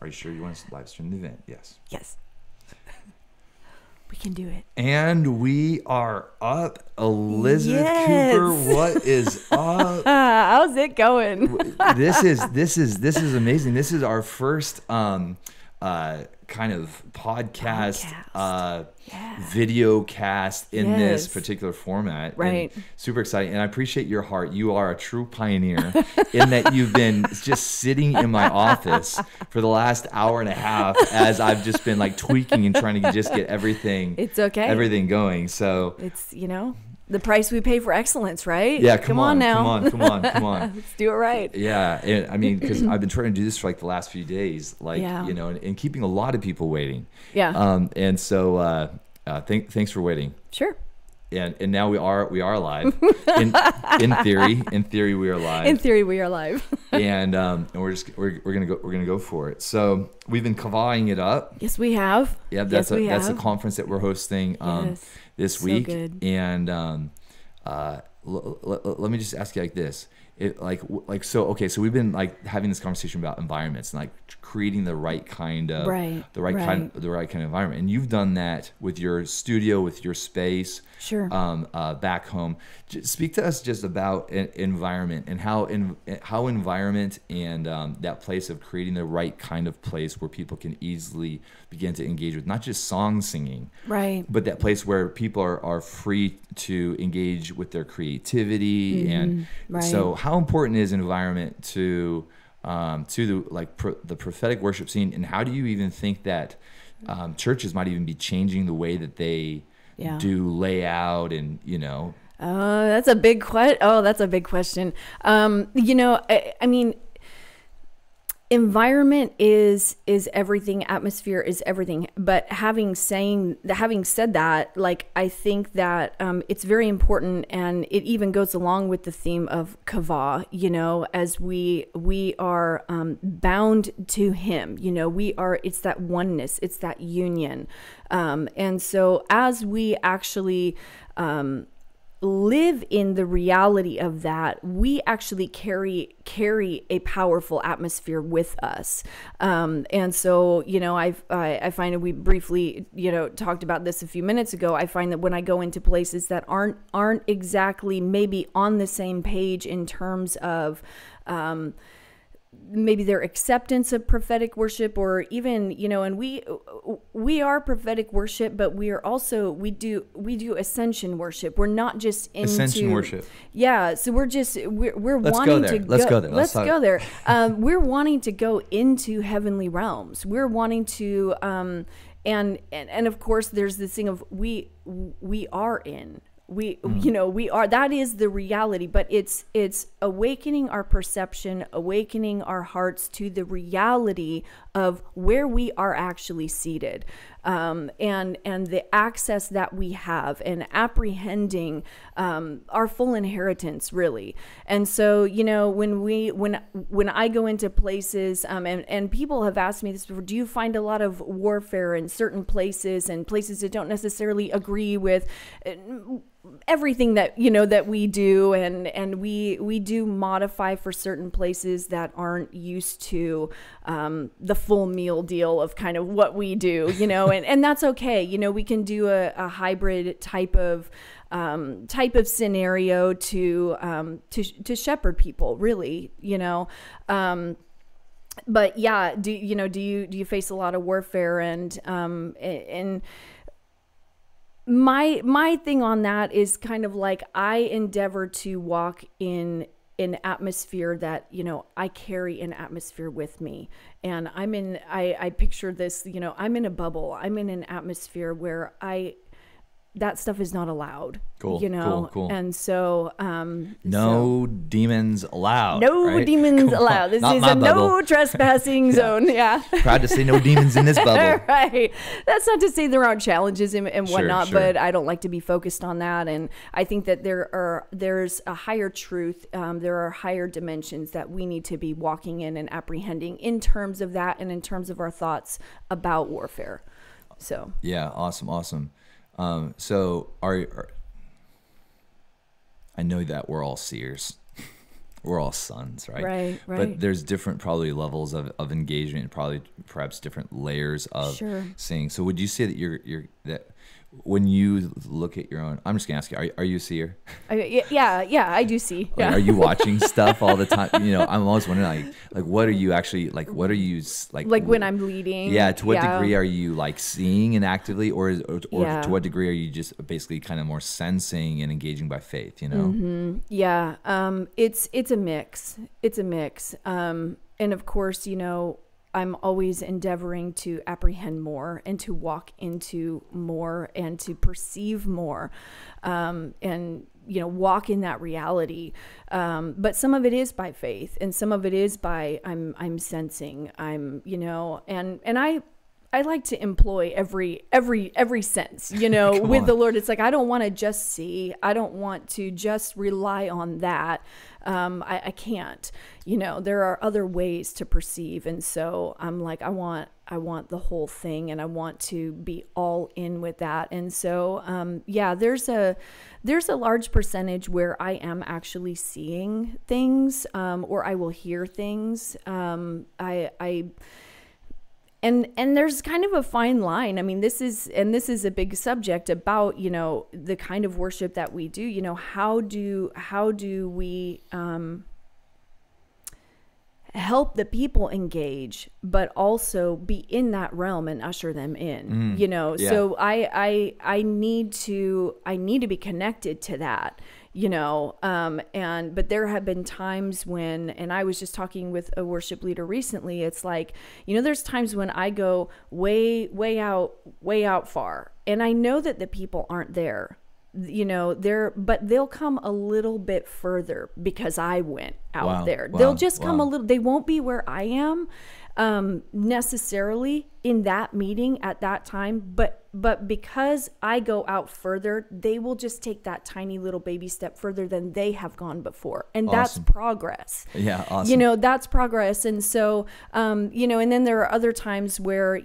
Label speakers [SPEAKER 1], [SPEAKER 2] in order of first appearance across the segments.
[SPEAKER 1] Are you sure you want to live stream the event? Yes.
[SPEAKER 2] Yes. We can do it.
[SPEAKER 1] And we are up. Elizabeth
[SPEAKER 2] Yes.
[SPEAKER 1] Cooper, what is up?
[SPEAKER 2] How's it going?
[SPEAKER 1] This is amazing. This is our first kind of podcast. Video cast in this particular format.
[SPEAKER 2] Right.
[SPEAKER 1] And super exciting. And I appreciate your heart. You are a true pioneer in that you've been just sitting in my office for the last hour and a half as I've just been like tweaking and trying to just get everything.
[SPEAKER 2] It's okay.
[SPEAKER 1] Everything going. So
[SPEAKER 2] it's, the price we pay for excellence, right?
[SPEAKER 1] Yeah.
[SPEAKER 2] Come on now.
[SPEAKER 1] Come on.
[SPEAKER 2] Let's do it right.
[SPEAKER 1] Yeah. And, I mean, because I've been trying to do this for like the last few days, and keeping a lot of people waiting.
[SPEAKER 2] Yeah.
[SPEAKER 1] And so thanks for waiting.
[SPEAKER 2] Sure.
[SPEAKER 1] And now we are live. In theory we are live.
[SPEAKER 2] In theory we are live.
[SPEAKER 1] and we're gonna go for it. So we've been kavahing it up.
[SPEAKER 2] Yes, we have.
[SPEAKER 1] Yeah, that's a conference that we're hosting this week.
[SPEAKER 2] Good.
[SPEAKER 1] And let me just ask you like this. So we've been like having this conversation about environments and like creating the right kind of kind of environment, and you've done that with your studio, with your space,
[SPEAKER 2] sure.
[SPEAKER 1] Back home. Speak to us just about environment and how environment and that place of creating the right kind of place where people can easily begin to engage with not just song singing,
[SPEAKER 2] right,
[SPEAKER 1] but that place where people are free to engage with their creativity. And so how important is environment to the prophetic worship scene, and how do you even think that churches might even be changing the way that they do layout and
[SPEAKER 2] that's a big question. I mean, environment is everything, atmosphere is everything, but having said that, like, I think that it's very important, and it even goes along with the theme of kavah, as we are bound to him, it's that oneness, it's that union, and so as we actually live in the reality of that, we actually carry a powerful atmosphere with us. And so, I find that we briefly, talked about this a few minutes ago. I find that when I go into places that aren't exactly maybe on the same page in terms of, maybe their acceptance of prophetic worship, or even, and we are prophetic worship, but we are also, we do ascension worship. We're not just into
[SPEAKER 1] ascension worship.
[SPEAKER 2] Yeah. So we're
[SPEAKER 1] Let's
[SPEAKER 2] wanting
[SPEAKER 1] go there.
[SPEAKER 2] to
[SPEAKER 1] Let's go there.
[SPEAKER 2] Let's go there. We're wanting to go into heavenly realms. We're wanting to, and of course there's this thing of we are in. We are, that is the reality, but it's awakening our perception, awakening our hearts to the reality of where we are actually seated, and the access that we have, and apprehending our full inheritance, really. And so, when I go into places, and people have asked me this before, do you find a lot of warfare in certain places, and places that don't necessarily agree with everything that that we do, and we do modify for certain places that aren't used to the full meal deal of kind of what we do, and that's okay. We can do a hybrid type of scenario to shepherd people, really, but yeah, do you face a lot of warfare? And my thing on that is kind of like, I endeavor to walk in an atmosphere that, I carry an atmosphere with me. And I picture this, I'm in a bubble. I'm in an atmosphere where that stuff is not allowed.
[SPEAKER 1] Cool. Cool.
[SPEAKER 2] And so,
[SPEAKER 1] no demons allowed.
[SPEAKER 2] No
[SPEAKER 1] right?
[SPEAKER 2] demons allowed. This is a no trespassing zone. Yeah.
[SPEAKER 1] Proud to say no demons in this bubble.
[SPEAKER 2] Right. That's not to say there aren't challenges and whatnot,
[SPEAKER 1] sure.
[SPEAKER 2] But I don't like to be focused on that. And I think that there's a higher truth. There are higher dimensions that we need to be walking in and apprehending in terms of that, and in terms of our thoughts about warfare. So.
[SPEAKER 1] Yeah. Awesome. So I know that we're all seers. we're all sons, right?
[SPEAKER 2] Right.
[SPEAKER 1] But there's different probably levels of engagement, probably perhaps different layers of seeing. So would you say that that when you look at your own, I'm just gonna ask you, are you a seer?
[SPEAKER 2] Yeah, I do see. Yeah.
[SPEAKER 1] Are you watching stuff all the time? I'm always wondering, like, what are you actually, like, what are you, like
[SPEAKER 2] when I'm leading?
[SPEAKER 1] Yeah, to what degree are you, like, seeing and actively, or to what degree are you just basically kind of more sensing and engaging by faith,
[SPEAKER 2] Mm-hmm. Yeah, it's a mix. It's a mix. And of course, I'm always endeavoring to apprehend more and to walk into more and to perceive more, and walk in that reality. But some of it is by faith, and some of it is by I'm sensing. And I like to employ every sense, with the Lord. It's like, I don't want to just see. I don't want to just rely on that. I can't, there are other ways to perceive. And so I'm like, I want the whole thing, and I want to be all in with that. And so, there's a large percentage where I am actually seeing things, or I will hear things. And there's kind of a fine line. I mean, this is a big subject about, the kind of worship that we do. How do we help the people engage, but also be in that realm and usher them in, So I need to be connected to that. But there have been times when, and I was just talking with a worship leader recently, it's like, there's times when I go way out far, and I know that the people aren't there, but they'll come a little bit further because I went out there. They'll just come a little, they won't be where I am, necessarily in that meeting at that time, but because I go out further, they will just take that tiny little baby step further than they have gone before. And that's progress.
[SPEAKER 1] Yeah. Awesome.
[SPEAKER 2] That's progress. And so, and then there are other times where,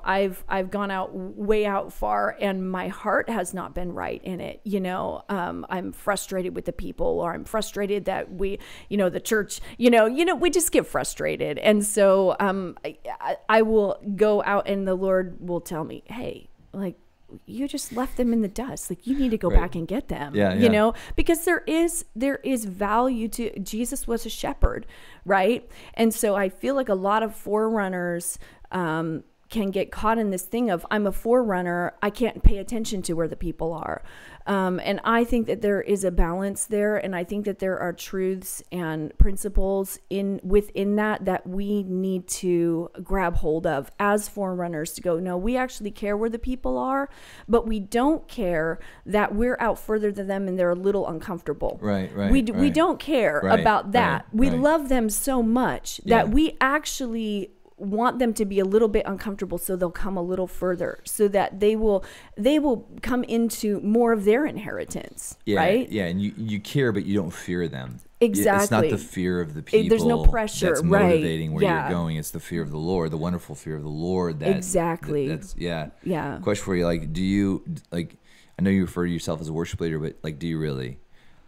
[SPEAKER 2] I've gone way out far, and my heart has not been right in it. I'm frustrated with the people, or I'm frustrated that we, the church, we just get frustrated. And so, I will go out, and the Lord will tell me, hey, like, you just left them in the dust. Like, you need to go back and get them, because there is value to, Jesus was a shepherd, right? And so I feel like a lot of forerunners, can get caught in this thing of, I'm a forerunner, I can't pay attention to where the people are. And I think that there is a balance there, and I think that there are truths and principles within that we need to grab hold of as forerunners, to go, no, we actually care where the people are, but we don't care that we're out further than them and they're a little uncomfortable.
[SPEAKER 1] Right.
[SPEAKER 2] We don't care about that. We love them so much that we actually want them to be a little bit uncomfortable, so they'll come a little further, so that they will come into more of their inheritance. Right?
[SPEAKER 1] Yeah. And you care, but you don't fear them.
[SPEAKER 2] Exactly.
[SPEAKER 1] It's not the fear of the people.
[SPEAKER 2] There's no pressure.
[SPEAKER 1] That's motivating where you're going. It's the fear of the Lord, the wonderful fear of the Lord.
[SPEAKER 2] Exactly.
[SPEAKER 1] That's Question for you: like, do you, like, I know you refer to yourself as a worship leader, but, like, do you really?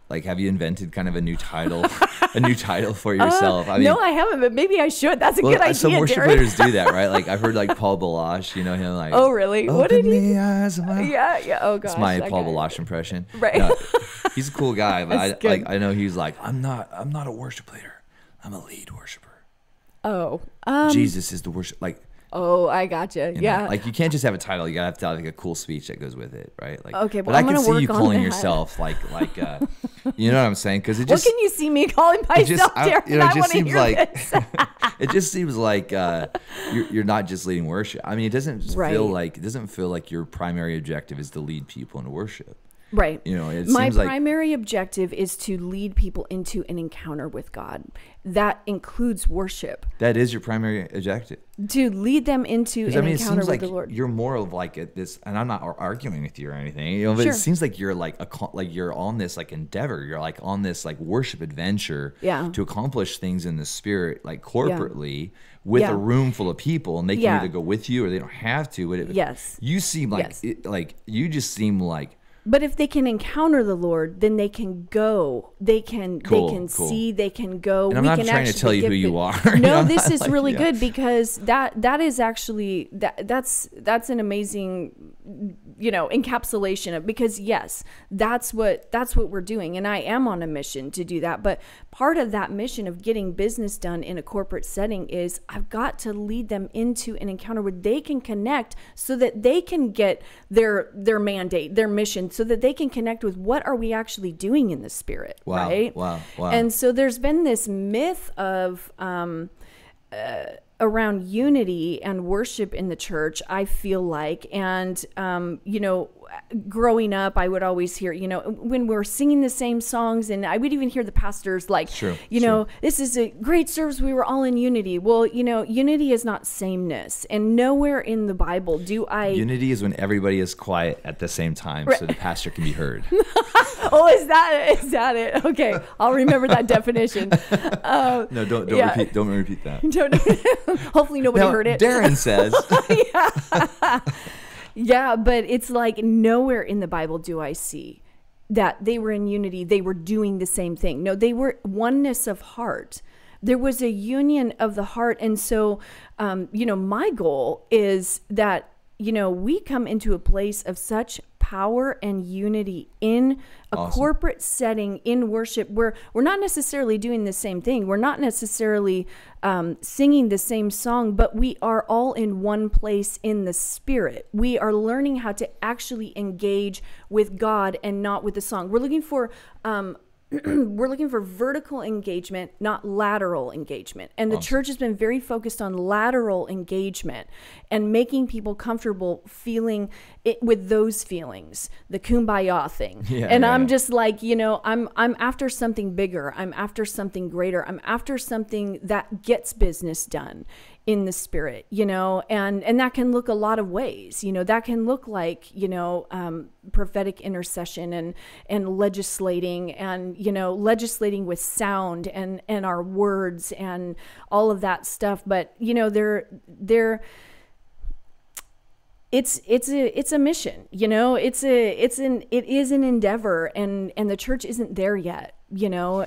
[SPEAKER 1] Like, have you invented kind of a new title, for yourself? I mean,
[SPEAKER 2] no, I haven't, but maybe I should. That's a good idea.
[SPEAKER 1] Some worship leaders do that, right? Like, I've heard, like, Paul Balash, him, like,
[SPEAKER 2] oh, really? What did he?
[SPEAKER 1] Eyes of my...
[SPEAKER 2] Yeah. Oh, gosh.
[SPEAKER 1] It's my Paul Balash impression.
[SPEAKER 2] Right.
[SPEAKER 1] No, he's a cool guy, but I know he's like, I'm not a worship leader. I'm a lead worshiper.
[SPEAKER 2] Oh.
[SPEAKER 1] Jesus is the worship, like.
[SPEAKER 2] Oh, I gotcha. Yeah.
[SPEAKER 1] Like, you can't just have a title. You gotta have like a cool speech that goes with it, right? Like,
[SPEAKER 2] okay,
[SPEAKER 1] but I can see you calling yourself like, you know what I'm saying? Because it just.
[SPEAKER 2] What can you see me calling myself, Darren?
[SPEAKER 1] It just seems like it just seems like you're not just leading worship. I mean, it doesn't feel like your primary objective is to lead people into worship.
[SPEAKER 2] Right.
[SPEAKER 1] My
[SPEAKER 2] primary objective is to lead people into an encounter with God. That includes worship.
[SPEAKER 1] That is your primary objective.
[SPEAKER 2] To lead them into an encounter with the Lord.
[SPEAKER 1] You're more of like this, and I'm not arguing with you or anything, but it seems like you're like you're on this like endeavor. You're like on this like worship adventure to accomplish things in the Spirit, like corporately with a room full of people, and they can either go with you or they don't have to. But you seem like you just seem like
[SPEAKER 2] But if they can encounter the Lord, then they can go. They can see. They can go.
[SPEAKER 1] And I'm not trying to tell you who you are.
[SPEAKER 2] No, this is really good, because that is actually that's an amazing, encapsulation of, because yes, that's what we're doing, and I am on a mission to do that. But part of that mission of getting business done in a corporate setting is I've got to lead them into an encounter where they can connect, so that they can get their mandate, their mission, so that they can connect with what are we actually doing in the Spirit, right?
[SPEAKER 1] Wow.
[SPEAKER 2] And so there's been this myth of around unity and worship in the church, I feel like. And, growing up, I would always hear, when we're singing the same songs, and I would even hear the pastors like, this is a great service. We were all in unity. Well, unity is not sameness. And nowhere in the Bible
[SPEAKER 1] Unity is when everybody is quiet at the same time, so the pastor can be heard.
[SPEAKER 2] Oh, is that it? Okay. I'll remember that definition.
[SPEAKER 1] No, don't repeat that.
[SPEAKER 2] Hopefully nobody heard it.
[SPEAKER 1] Darren says.
[SPEAKER 2] Yeah, but it's like nowhere in the Bible do I see that they were in unity. They were doing the same thing. No, they were oneness of heart. There was a union of the heart. And so, my goal is that, we come into a place of such power and unity in a corporate setting, in worship, where we're not necessarily doing the same thing. We're not necessarily singing the same song, but we are all in one place in the Spirit. We are learning how to actually engage with God and not with the song. We're looking for vertical engagement, not lateral engagement. And the church has been very focused on lateral engagement and making people comfortable feeling it with those feelings, the kumbaya thing. I'm just like, I'm after something bigger. I'm after something greater. I'm after something that gets business done in the Spirit, and that can look a lot of ways. That can look like, prophetic intercession and legislating, and, legislating with sound and our words and all of that stuff. But, it's a mission, it is an endeavor, and the church isn't there yet,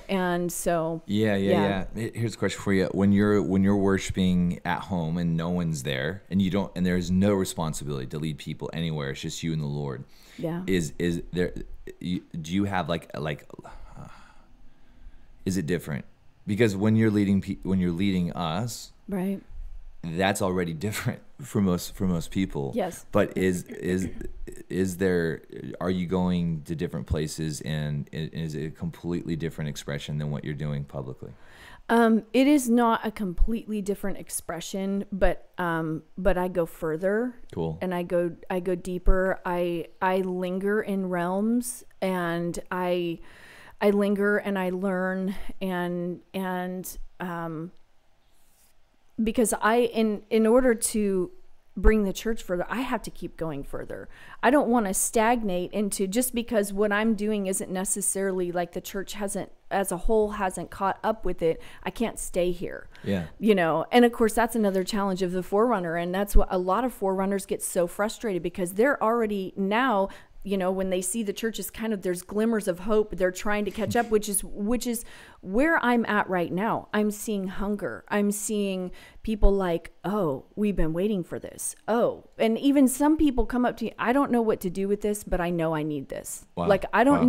[SPEAKER 2] and so.
[SPEAKER 1] Yeah. Here's a question for you. When you're worshiping at home and no one's there, and there's no responsibility to lead people anywhere, it's just you and the Lord.
[SPEAKER 2] Yeah.
[SPEAKER 1] Is there, do you have is it different? Because when you're leading us,
[SPEAKER 2] right,
[SPEAKER 1] that's already different for most people.
[SPEAKER 2] Yes.
[SPEAKER 1] But are you going to different places, and is it a completely different expression than what you're doing publicly?
[SPEAKER 2] It is not a completely different expression, but I go further.
[SPEAKER 1] Cool.
[SPEAKER 2] And I go deeper. I linger in realms, and I linger and I learn, and because in order to bring the church further, I have to keep going further. I don't want to stagnate into, just because what I'm doing isn't necessarily like the church as a whole hasn't caught up with it. I can't stay here.
[SPEAKER 1] Yeah.
[SPEAKER 2] And of course that's another challenge of the forerunner. And that's what a lot of forerunners get so frustrated, because they're already now, when they see the church is there's glimmers of hope, they're trying to catch up, which is where I'm at right now. I'm seeing hunger. I'm seeing people like, oh, we've been waiting for this. Oh, and even some people come up to me, I don't know what to do with this, but I know I need this.
[SPEAKER 1] Wow.
[SPEAKER 2] Like, I don't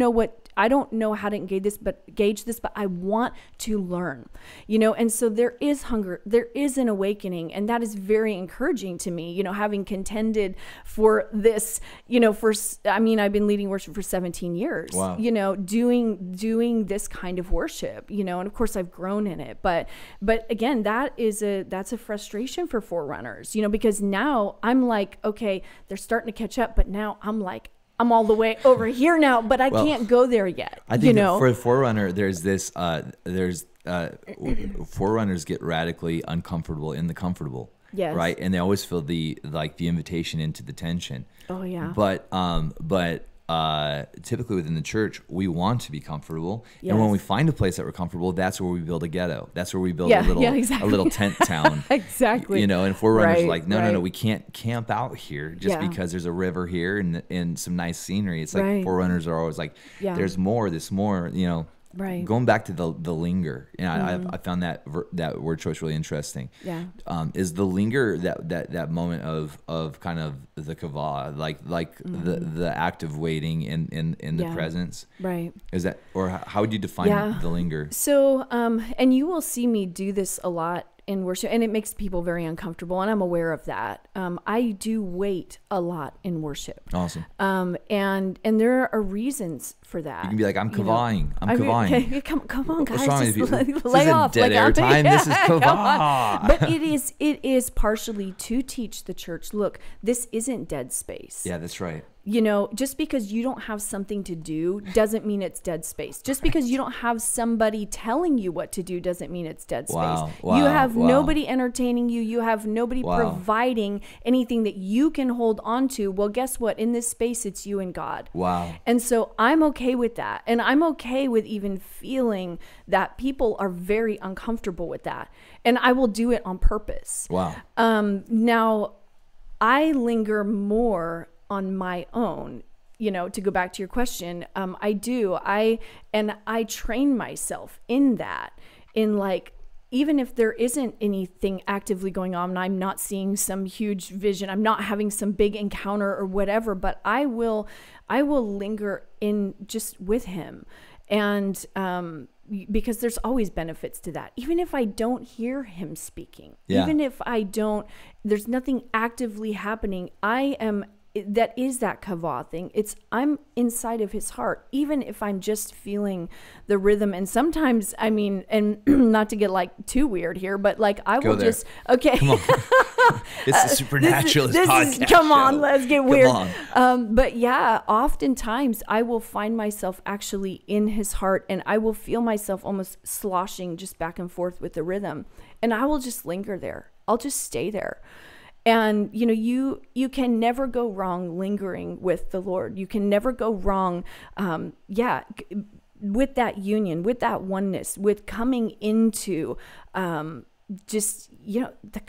[SPEAKER 2] know how to gauge this, but I want to learn, and so there is hunger, there is an awakening, and that is very encouraging to me, having contended for this, I've been leading worship for 17 years,
[SPEAKER 1] wow.
[SPEAKER 2] Doing this kind of worship, and of course I've grown in it, but again, that's a frustration for forerunners, because now I'm like, okay, they're starting to catch up, but now I'm all the way over here now, but I can't go there yet.
[SPEAKER 1] I think for a forerunner, there's this, forerunners get radically uncomfortable in the comfortable.
[SPEAKER 2] Yes.
[SPEAKER 1] Right. And they always feel the invitation into the tension.
[SPEAKER 2] Oh yeah.
[SPEAKER 1] But typically within the church, we want to be comfortable.
[SPEAKER 2] Yes.
[SPEAKER 1] And when we find a place that we're comfortable, that's where we build a ghetto. That's where we build
[SPEAKER 2] exactly.
[SPEAKER 1] a little tent town.
[SPEAKER 2] Exactly.
[SPEAKER 1] You know, and forerunners are like, no,
[SPEAKER 2] right.
[SPEAKER 1] we can't camp out here just because there's a river here and some nice scenery. It's like forerunners are always like, there's more, you know.
[SPEAKER 2] Right.
[SPEAKER 1] Going back to the linger, you know, I found that word choice really interesting.
[SPEAKER 2] Yeah.
[SPEAKER 1] Is the linger that moment of kind of the kavah, like the act of waiting in the presence?
[SPEAKER 2] Right.
[SPEAKER 1] Is that, or how would you define the linger?
[SPEAKER 2] So, and you will see me do this a lot in worship, and it makes people very uncomfortable, and I'm aware of that. I do wait a lot in worship.
[SPEAKER 1] Awesome.
[SPEAKER 2] And there are reasons for that.
[SPEAKER 1] You can be like, I'm kavahing. I'm kavahing.
[SPEAKER 2] Okay, come on, guys,
[SPEAKER 1] What's wrong
[SPEAKER 2] just
[SPEAKER 1] with you?
[SPEAKER 2] lay
[SPEAKER 1] This
[SPEAKER 2] off.
[SPEAKER 1] isn't dead air time. This is kavah.
[SPEAKER 2] But it is partially to teach the church, look, this isn't dead space.
[SPEAKER 1] Yeah, that's right.
[SPEAKER 2] You know, just because you don't have something to do doesn't mean it's dead space. Just because you don't have somebody telling you what to do doesn't mean it's dead space. You have nobody entertaining you. You have nobody providing anything that you can hold on to. Well, guess what? In this space, it's you and God.
[SPEAKER 1] Wow.
[SPEAKER 2] And so I'm okay with that. And I'm okay with even feeling that people are very uncomfortable with that. And I will do it on purpose.
[SPEAKER 1] Wow.
[SPEAKER 2] Now, I linger more on my own, you know, to go back to your question. I train myself in that, in like, even if there isn't anything actively going on and I'm not seeing some huge vision, I'm not having some big encounter or whatever, but I will linger in just with him. And, because there's always benefits to that. Even if I don't hear him speaking, even if there's nothing actively happening, that is that kavah thing. I'm inside of his heart, even if I'm just feeling the rhythm. And sometimes, I mean, and not to get like too weird here, but like I will just, okay.
[SPEAKER 1] Come on. It's a Supernaturalist podcast.
[SPEAKER 2] Come on, let's get weird.
[SPEAKER 1] On.
[SPEAKER 2] But yeah, oftentimes I will find myself actually in his heart, and I will feel myself almost sloshing just back and forth with the rhythm. And I will just linger there. I'll just stay there. And, you know, you can never go wrong lingering with the Lord. You can never go wrong, with that union, with that oneness, with coming into just, you know, the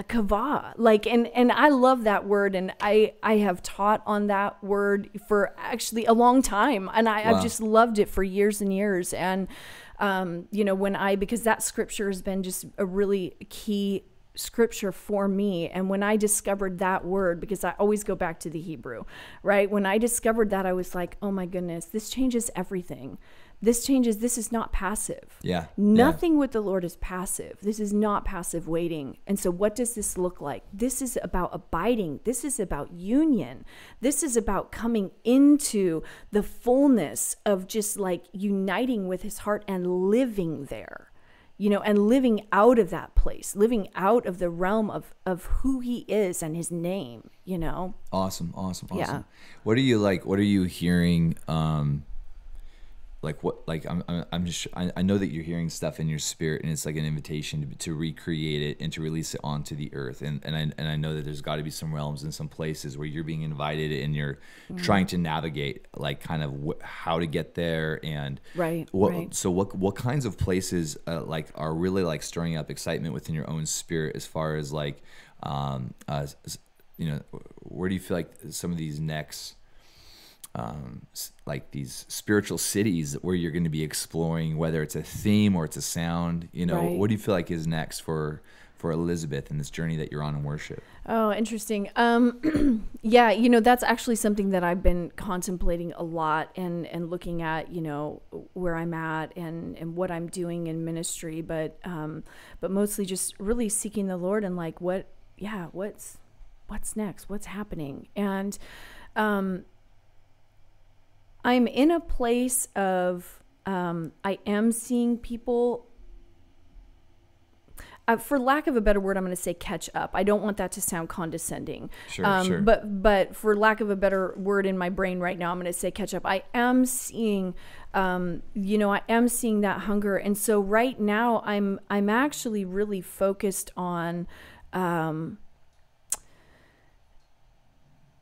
[SPEAKER 2] kavah. Like, and I love that word. And I have taught on that word for actually a long time. And I've just loved it for years and years. And, you know, because that scripture has been just a really key scripture for me. And when I discovered that word, because I always go back to the Hebrew, right? When I discovered that, I was like, oh my goodness, this changes everything. This is not passive.
[SPEAKER 1] Yeah.
[SPEAKER 2] Nothing with the Lord is passive. This is not passive waiting. And so what does this look like? This is about abiding. This is about union. This is about coming into the fullness of just like uniting with his heart and living there. You know, and living out of that place, living out of the realm of who he is and his name, you know? Awesome.
[SPEAKER 1] Yeah. What are you hearing? I know that you're hearing stuff in your spirit, and it's like an invitation to recreate it and to release it onto the earth. And I know that there's got to be some realms and some places where you're being invited and you're trying to navigate, like kind of how to get there. And so what kinds of places like are really like stirring up excitement within your own spirit, as far as like, you know, where do you feel like some of these next, like these spiritual cities where you're going to be exploring, whether it's a theme or it's a sound, you know, what do you feel like is next for Elisabeth in this journey that you're on in worship?
[SPEAKER 2] Oh, interesting. Yeah, you know, that's actually something that I've been contemplating a lot and looking at, you know, where I'm at and what I'm doing in ministry, but mostly just really seeking the Lord and like, what's next? What's happening? And, I'm in a place of, I am seeing people, for lack of a better word, I'm going to say catch up. I don't want that to sound condescending.
[SPEAKER 1] Sure.
[SPEAKER 2] But for lack of a better word in my brain right now, I'm going to say catch up. I am seeing, you know, I am seeing that hunger. And so right now I'm actually really focused on,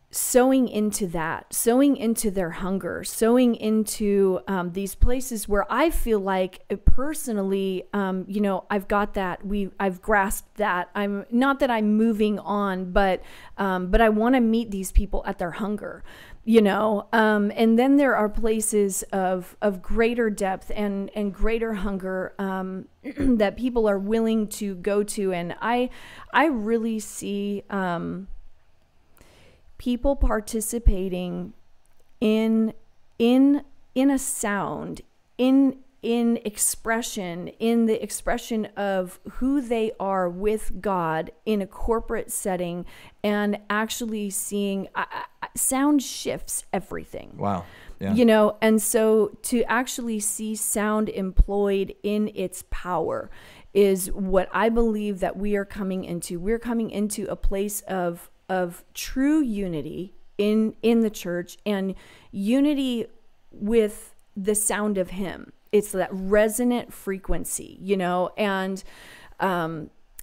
[SPEAKER 2] sowing into that, sowing into their hunger, sowing into these places where I feel like personally, I've got that. I've grasped that. I'm not that I'm moving on, but I want to meet these people at their hunger, and then there are places of greater depth and greater hunger that people are willing to go to, and I really see people participating in a sound, in expression, in the expression of who they are with God in a corporate setting, and actually seeing sound shifts everything.
[SPEAKER 1] Wow. Yeah.
[SPEAKER 2] And so to actually see sound employed in its power is what I believe that we are coming into. We're coming into a place of true unity in the church, and unity with the sound of Him. It's that resonant frequency,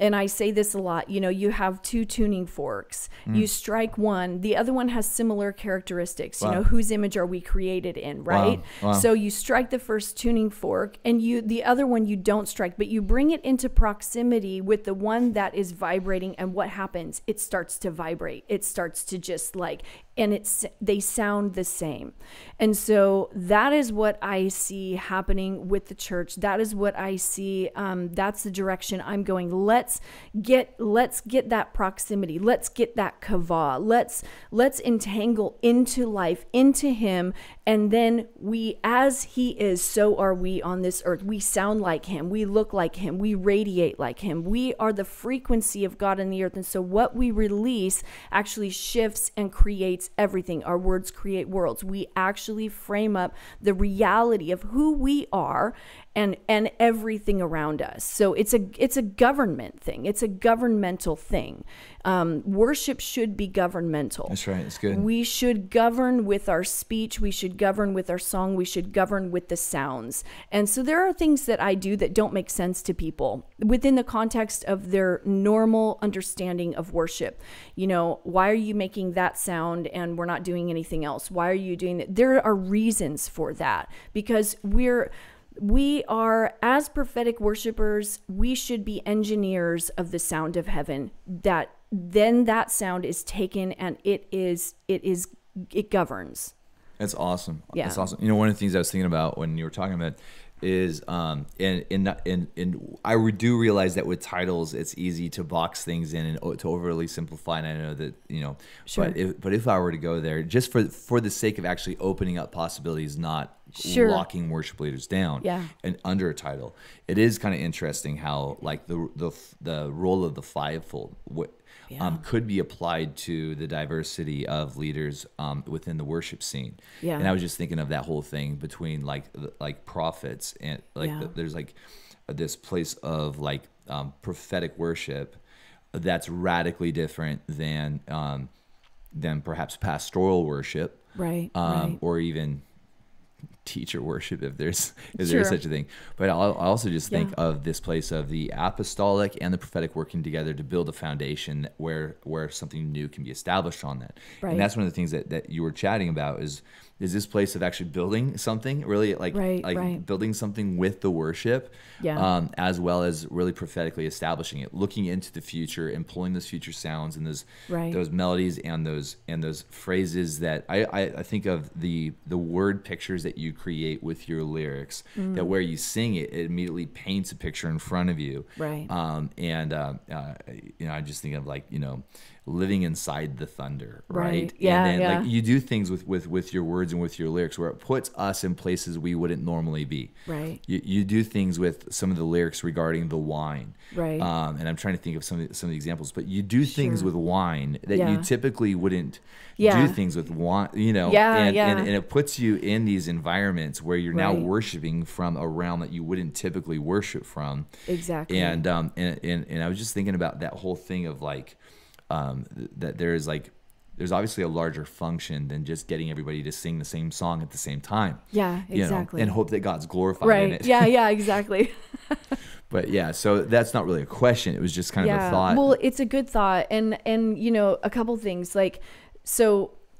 [SPEAKER 2] and I say this a lot, you have two tuning forks. You strike one, the other one has similar characteristics.
[SPEAKER 1] Wow.
[SPEAKER 2] Whose image are we created in, right?
[SPEAKER 1] Wow.
[SPEAKER 2] So you strike the first tuning fork, and the other one you don't strike, but you bring it into proximity with the one that is vibrating, and what happens? It starts to vibrate. It starts to just and they sound the same. And so that is what I see happening with the church. That is what I see. That's the direction I'm going. Let's get that proximity. Let's get that kavah. Let's entangle into life, into Him. And then we, as He is, so are we on this earth. We sound like Him. We look like Him. We radiate like Him. We are the frequency of God in the earth. And so what we release actually shifts and creates everything. Our words create worlds. We actually frame up the reality of who we are and everything around us. So it's a government thing. It's a governmental thing. Worship should be governmental.
[SPEAKER 1] That's right. It's good.
[SPEAKER 2] We should govern with our speech. We should govern with our song. We should govern with the sounds. And so there are things that I do that don't make sense to people within the context of their normal understanding of worship. Why are you making that sound and we're not doing anything else? Why are you doing that? There are reasons for that, because we are, as prophetic worshipers, we should be engineers of the sound of heaven, that then that sound is taken and it governs.
[SPEAKER 1] That's awesome.
[SPEAKER 2] Yeah.
[SPEAKER 1] That's awesome. One of the things I was thinking about when you were talking about is, and I do realize that with titles, it's easy to box things in and to overly simplify. And I know that,
[SPEAKER 2] Sure.
[SPEAKER 1] but if I were to go there, just for the sake of actually opening up possibilities, not
[SPEAKER 2] Sure.
[SPEAKER 1] locking worship leaders down,
[SPEAKER 2] Yeah.
[SPEAKER 1] and under a title, it is kind of interesting how the role of the fivefold could be applied to the diversity of leaders within the worship scene.
[SPEAKER 2] Yeah.
[SPEAKER 1] And I was just thinking of that whole thing between like prophets and there's this place of prophetic worship that's radically different than perhaps pastoral worship,
[SPEAKER 2] Right.
[SPEAKER 1] or even teacher worship, if there's
[SPEAKER 2] Sure.
[SPEAKER 1] such a thing. But I also just think of this place of the apostolic and the prophetic working together to build a foundation where something new can be established on that.
[SPEAKER 2] Right.
[SPEAKER 1] And that's one of the things that you were chatting about is this place of actually building something, really
[SPEAKER 2] Right.
[SPEAKER 1] building something with the worship,
[SPEAKER 2] Yeah.
[SPEAKER 1] as well as really prophetically establishing it, looking into the future and pulling those future sounds and those
[SPEAKER 2] Right.
[SPEAKER 1] those melodies and those phrases that I think of the word pictures that you create with your lyrics, that where you sing it immediately paints a picture in front of you.
[SPEAKER 2] Right.
[SPEAKER 1] I just think of living inside the thunder, right?
[SPEAKER 2] Right. Yeah,
[SPEAKER 1] And then
[SPEAKER 2] yeah.
[SPEAKER 1] you do things with your words and with your lyrics where it puts us in places we wouldn't normally be.
[SPEAKER 2] Right.
[SPEAKER 1] You do things with some of the lyrics regarding the wine.
[SPEAKER 2] Right.
[SPEAKER 1] And I'm trying to think of some of the examples, but you do things
[SPEAKER 2] Sure.
[SPEAKER 1] with wine that
[SPEAKER 2] Yeah.
[SPEAKER 1] you typically wouldn't
[SPEAKER 2] Yeah.
[SPEAKER 1] do things with wine,
[SPEAKER 2] Yeah,
[SPEAKER 1] and,
[SPEAKER 2] yeah.
[SPEAKER 1] and it puts you in these environments where you're now
[SPEAKER 2] Right.
[SPEAKER 1] worshiping from a realm that you wouldn't typically worship from.
[SPEAKER 2] Exactly.
[SPEAKER 1] And I was just thinking about that whole thing of that there's obviously a larger function than just getting everybody to sing the same song at the same time.
[SPEAKER 2] Yeah, exactly.
[SPEAKER 1] And hope that God's glorified
[SPEAKER 2] Right.
[SPEAKER 1] in it.
[SPEAKER 2] Yeah, exactly.
[SPEAKER 1] But yeah, so that's not really a question. It was just kind of a thought.
[SPEAKER 2] Well, it's a good thought. And a couple things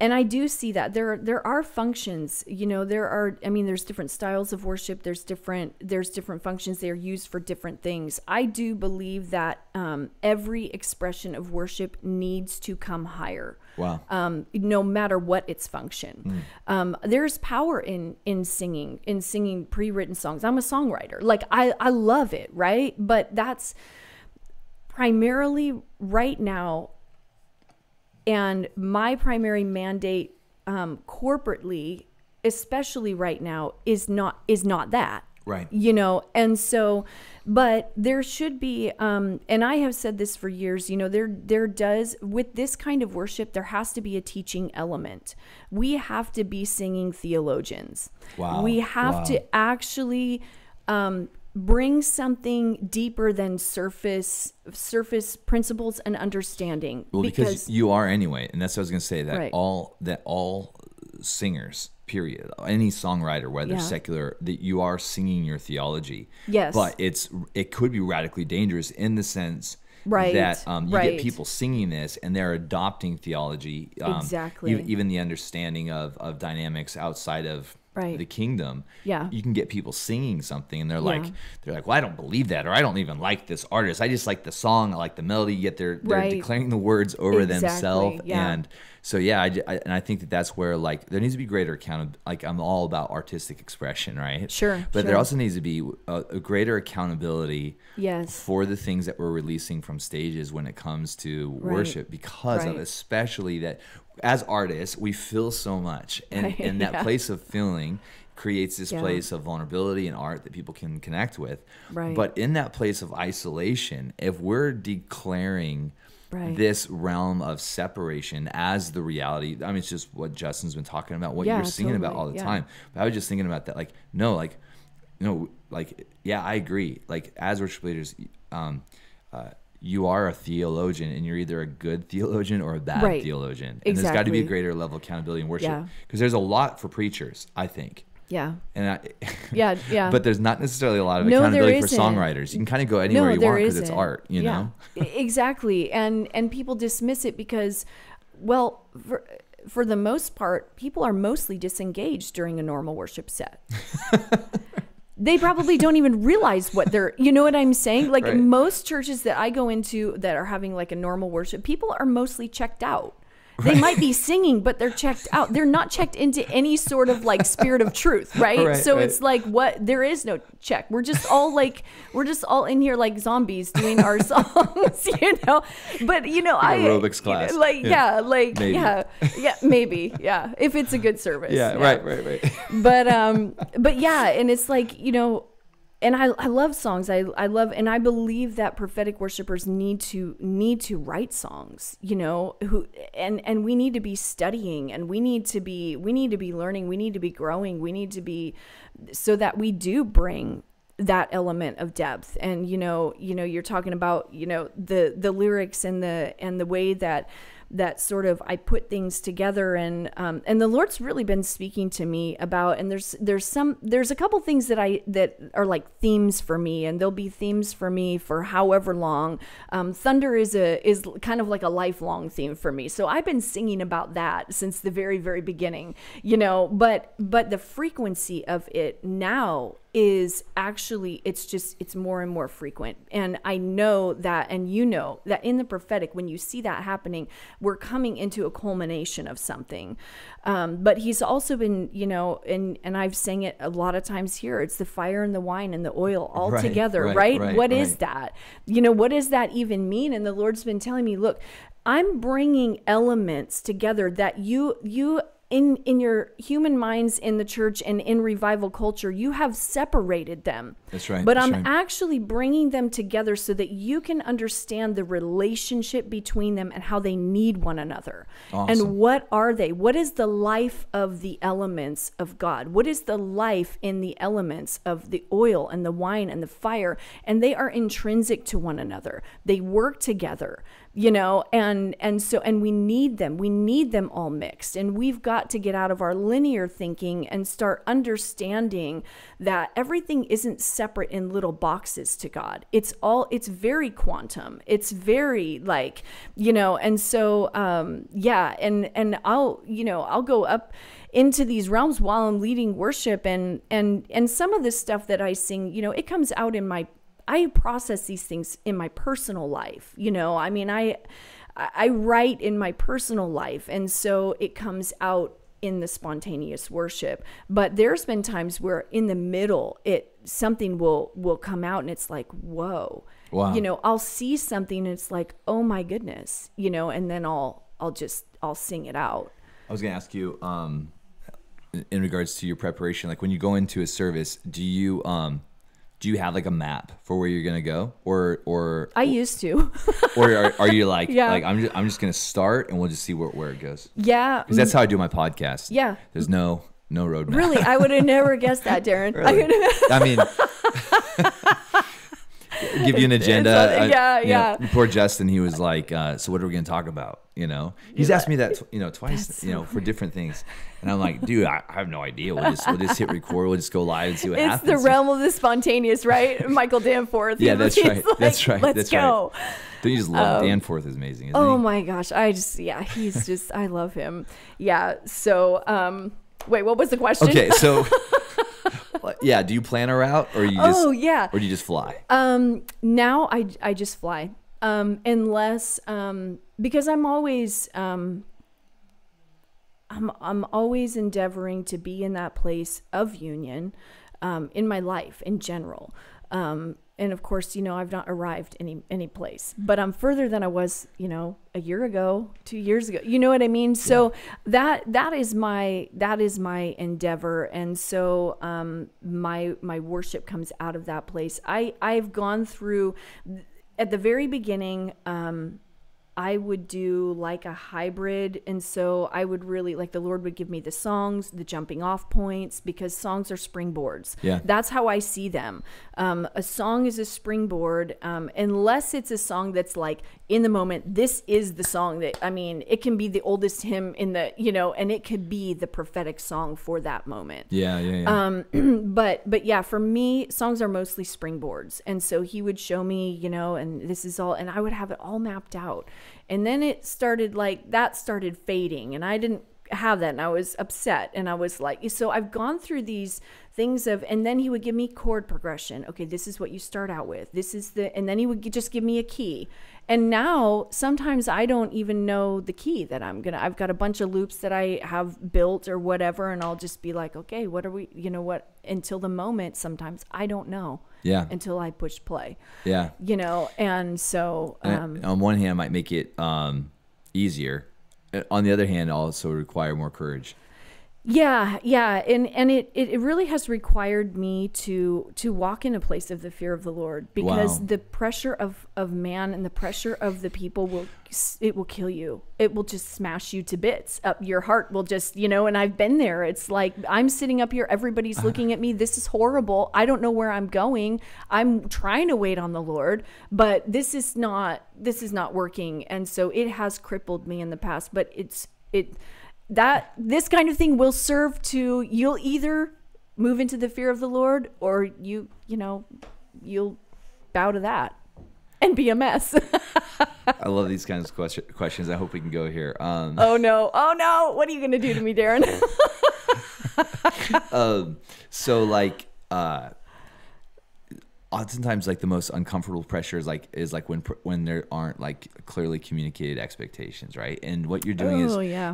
[SPEAKER 2] And I do see that there are functions, there's different styles of worship. There's different functions. They're used for different things. I do believe that every expression of worship needs to come higher.
[SPEAKER 1] Wow.
[SPEAKER 2] No matter what its function. There's power in singing pre-written songs. I'm a songwriter. Like I love it. Right. But that's primarily right now. And my primary mandate corporately, especially right now, is not that.
[SPEAKER 1] Right.
[SPEAKER 2] And so, but there should be, and I have said this for years, there does, with this kind of worship, there has to be a teaching element. We have to be singing theologians.
[SPEAKER 1] Wow.
[SPEAKER 2] We have to actually bring something deeper than surface principles and understanding.
[SPEAKER 1] Well, because you are anyway, and that's what I was going to say. That
[SPEAKER 2] right.
[SPEAKER 1] all singers, period, any songwriter, whether secular, that you are singing your theology.
[SPEAKER 2] Yes,
[SPEAKER 1] but it could be radically dangerous in the sense.
[SPEAKER 2] Right.
[SPEAKER 1] That you get people singing this and they're adopting theology.
[SPEAKER 2] Exactly.
[SPEAKER 1] Even the understanding of dynamics outside of the kingdom.
[SPEAKER 2] Yeah.
[SPEAKER 1] You can get people singing something and they're like, well, I don't believe that, or I don't even like this artist. I just like the song, I like the melody. Yet they're declaring the words over themselves.
[SPEAKER 2] Yeah.
[SPEAKER 1] And so I think that's where like there needs to be greater accountability. Like I'm all about artistic expression, right?
[SPEAKER 2] Sure.
[SPEAKER 1] But there also needs to be a greater accountability.
[SPEAKER 2] Yes.
[SPEAKER 1] For the things that we're releasing from stages when it comes to worship, because of especially that as artists we feel so much, and that place of feeling creates this place of vulnerability and art that people can connect with. Right. But in that place of isolation, if we're declaring this realm of separation as the reality, I mean, it's just what Justin's been talking about, what you're singing about all the time. But I was just thinking about that, I agree. Like as worship leaders, you are a theologian, and you're either a good theologian or a bad theologian. And there's got to be a greater level of accountability in worship, because there's a lot for preachers, I think. Yeah. And but there's not necessarily a lot of accountability for songwriters. You can kind of go anywhere you want because it's art, you know?
[SPEAKER 2] Exactly. And people dismiss it because, well, for the most part, people are mostly disengaged during a normal worship set. They probably don't even realize what they're, you know what I'm saying? Like most churches that I go into that are having like a normal worship, people are mostly checked out. They might be singing, but they're checked out. They're not checked into any sort of like spirit of truth, right? So it's like, what? There is no check. We're just all in here like zombies doing our songs, you know? But you know,
[SPEAKER 1] aerobics class.
[SPEAKER 2] Maybe, if it's a good service.
[SPEAKER 1] Right.
[SPEAKER 2] But yeah, and it's like, you know, and I love songs. I love, and I believe that prophetic worshipers need to write songs, you know, and we need to be studying, and we need to be learning, we need to be growing, we need to be, so that we do bring that element of depth. And you know, you're talking about, you know, the lyrics and the way that sort of I put things together, and the Lord's really been speaking to me about, and there's a couple things that are like themes for me, and there'll be themes for me for however long. Thunder is kind of like a lifelong theme for me, so I've been singing about that since the very, very beginning, you know. But the frequency of it now is actually, it's more and more frequent. And I know that, and you know that in the prophetic, when you see that happening, we're coming into a culmination of something. But he's also been, you know, and I've sang it a lot of times here, it's the fire and the wine and the oil all together, right? What is that? You know, what does that even mean? And the Lord's been telling me, look, I'm bringing elements together that you in your human minds in the church and in revival culture, you have separated them.
[SPEAKER 1] That's right.
[SPEAKER 2] But I'm actually bringing them together so that you can understand the relationship between them and how they need one another. Awesome. And what are they? What is the life of the elements of God? What is the life in the elements of the oil and the wine and the fire? And they are intrinsic to one another. They work together. and we need them all mixed, and we've got to get out of our linear thinking and start understanding that everything isn't separate in little boxes to God. It's very quantum. It's very like, and so and I'll go up into these realms while I'm leading worship, and some of the stuff that I sing, it comes out I process these things in my personal life. I write in my personal life, and so it comes out in the spontaneous worship. But there's been times where in the middle, something will come out, and it's like, whoa. Wow. I'll see something, and it's like, oh my goodness, and then I'll sing it out.
[SPEAKER 1] I was gonna ask you, in regards to your preparation, like when you go into a service, do you have like a map for where you're gonna go, or
[SPEAKER 2] I used to,
[SPEAKER 1] or are you like,
[SPEAKER 2] yeah,
[SPEAKER 1] like I'm just gonna start and we'll just see where it goes?
[SPEAKER 2] Yeah,
[SPEAKER 1] because that's how I do my podcast.
[SPEAKER 2] Yeah,
[SPEAKER 1] there's no roadmap.
[SPEAKER 2] Really, I would have never guessed that, Darren.
[SPEAKER 1] Really? I mean, give you an agenda.
[SPEAKER 2] Yeah.
[SPEAKER 1] Poor Justin, he was like, so what are we gonna talk about? He's asked me that twice, for different things, and I'm like, dude, I have no idea. We'll just hit record. We'll just go live and see what happens.
[SPEAKER 2] It's the realm of the spontaneous, right? Michael Danforth.
[SPEAKER 1] Yeah, that's right.
[SPEAKER 2] Like,
[SPEAKER 1] that's right.
[SPEAKER 2] Let's go.
[SPEAKER 1] Right. Don't you just love Danforth? Is amazing. Isn't
[SPEAKER 2] oh
[SPEAKER 1] he?
[SPEAKER 2] My gosh, he's just, I love him. Yeah. So, wait, what was the question?
[SPEAKER 1] Okay, so. Yeah, do you plan a route, or you just? Oh yeah. Or do you just fly?
[SPEAKER 2] Now I just fly. Unless because I'm always I'm always endeavoring to be in that place of union in my life in general. And of course, I've not arrived any place, but I'm further than I was, a year ago, 2 years ago. You know what I mean? So yeah. that is my endeavor, and so my worship comes out of that place. I've gone through at the very beginning. I would do like a hybrid. And so I would really, like, the Lord would give me the songs, the jumping off points, because songs are springboards. Yeah. That's how I see them. A song is a springboard, unless it's a song that's like in the moment. This is the song that, it can be the oldest hymn in the, and it could be the prophetic song for that moment. Yeah. But yeah, for me, songs are mostly springboards. And so he would show me, and this is all, and I would have it all mapped out. And then it started started fading, and I didn't have that, and I was upset, and I was like, so I've gone through these things and then he would give me chord progression. Okay, this is what you start out with. This is and then he would just give me a key. And now sometimes I don't even know the key that I've got a bunch of loops that I have built or whatever, and I'll just be like, okay, what are we, until the moment, sometimes I don't know. Yeah. Until I push play. Yeah. And so
[SPEAKER 1] on one hand, it might make it easier. On the other hand, also require more courage.
[SPEAKER 2] Yeah. And it really has required me to walk in a place of the fear of the Lord, because the pressure of man and the pressure of the people will kill you. It will just smash you to bits. Your heart will just, and I've been there. It's like, I'm sitting up here, everybody's looking at me. This is horrible. I don't know where I'm going. I'm trying to wait on the Lord, but this is not working. And so it has crippled me in the past, but this kind of thing will serve to, you'll either move into the fear of the Lord, or you'll bow to that and be a mess.
[SPEAKER 1] I love these kinds of questions. I hope we can go here.
[SPEAKER 2] Oh no. What are you going to do to me, Darren?
[SPEAKER 1] So like, oftentimes, like, the most uncomfortable pressure is like when there aren't like clearly communicated expectations, right? And what you're doing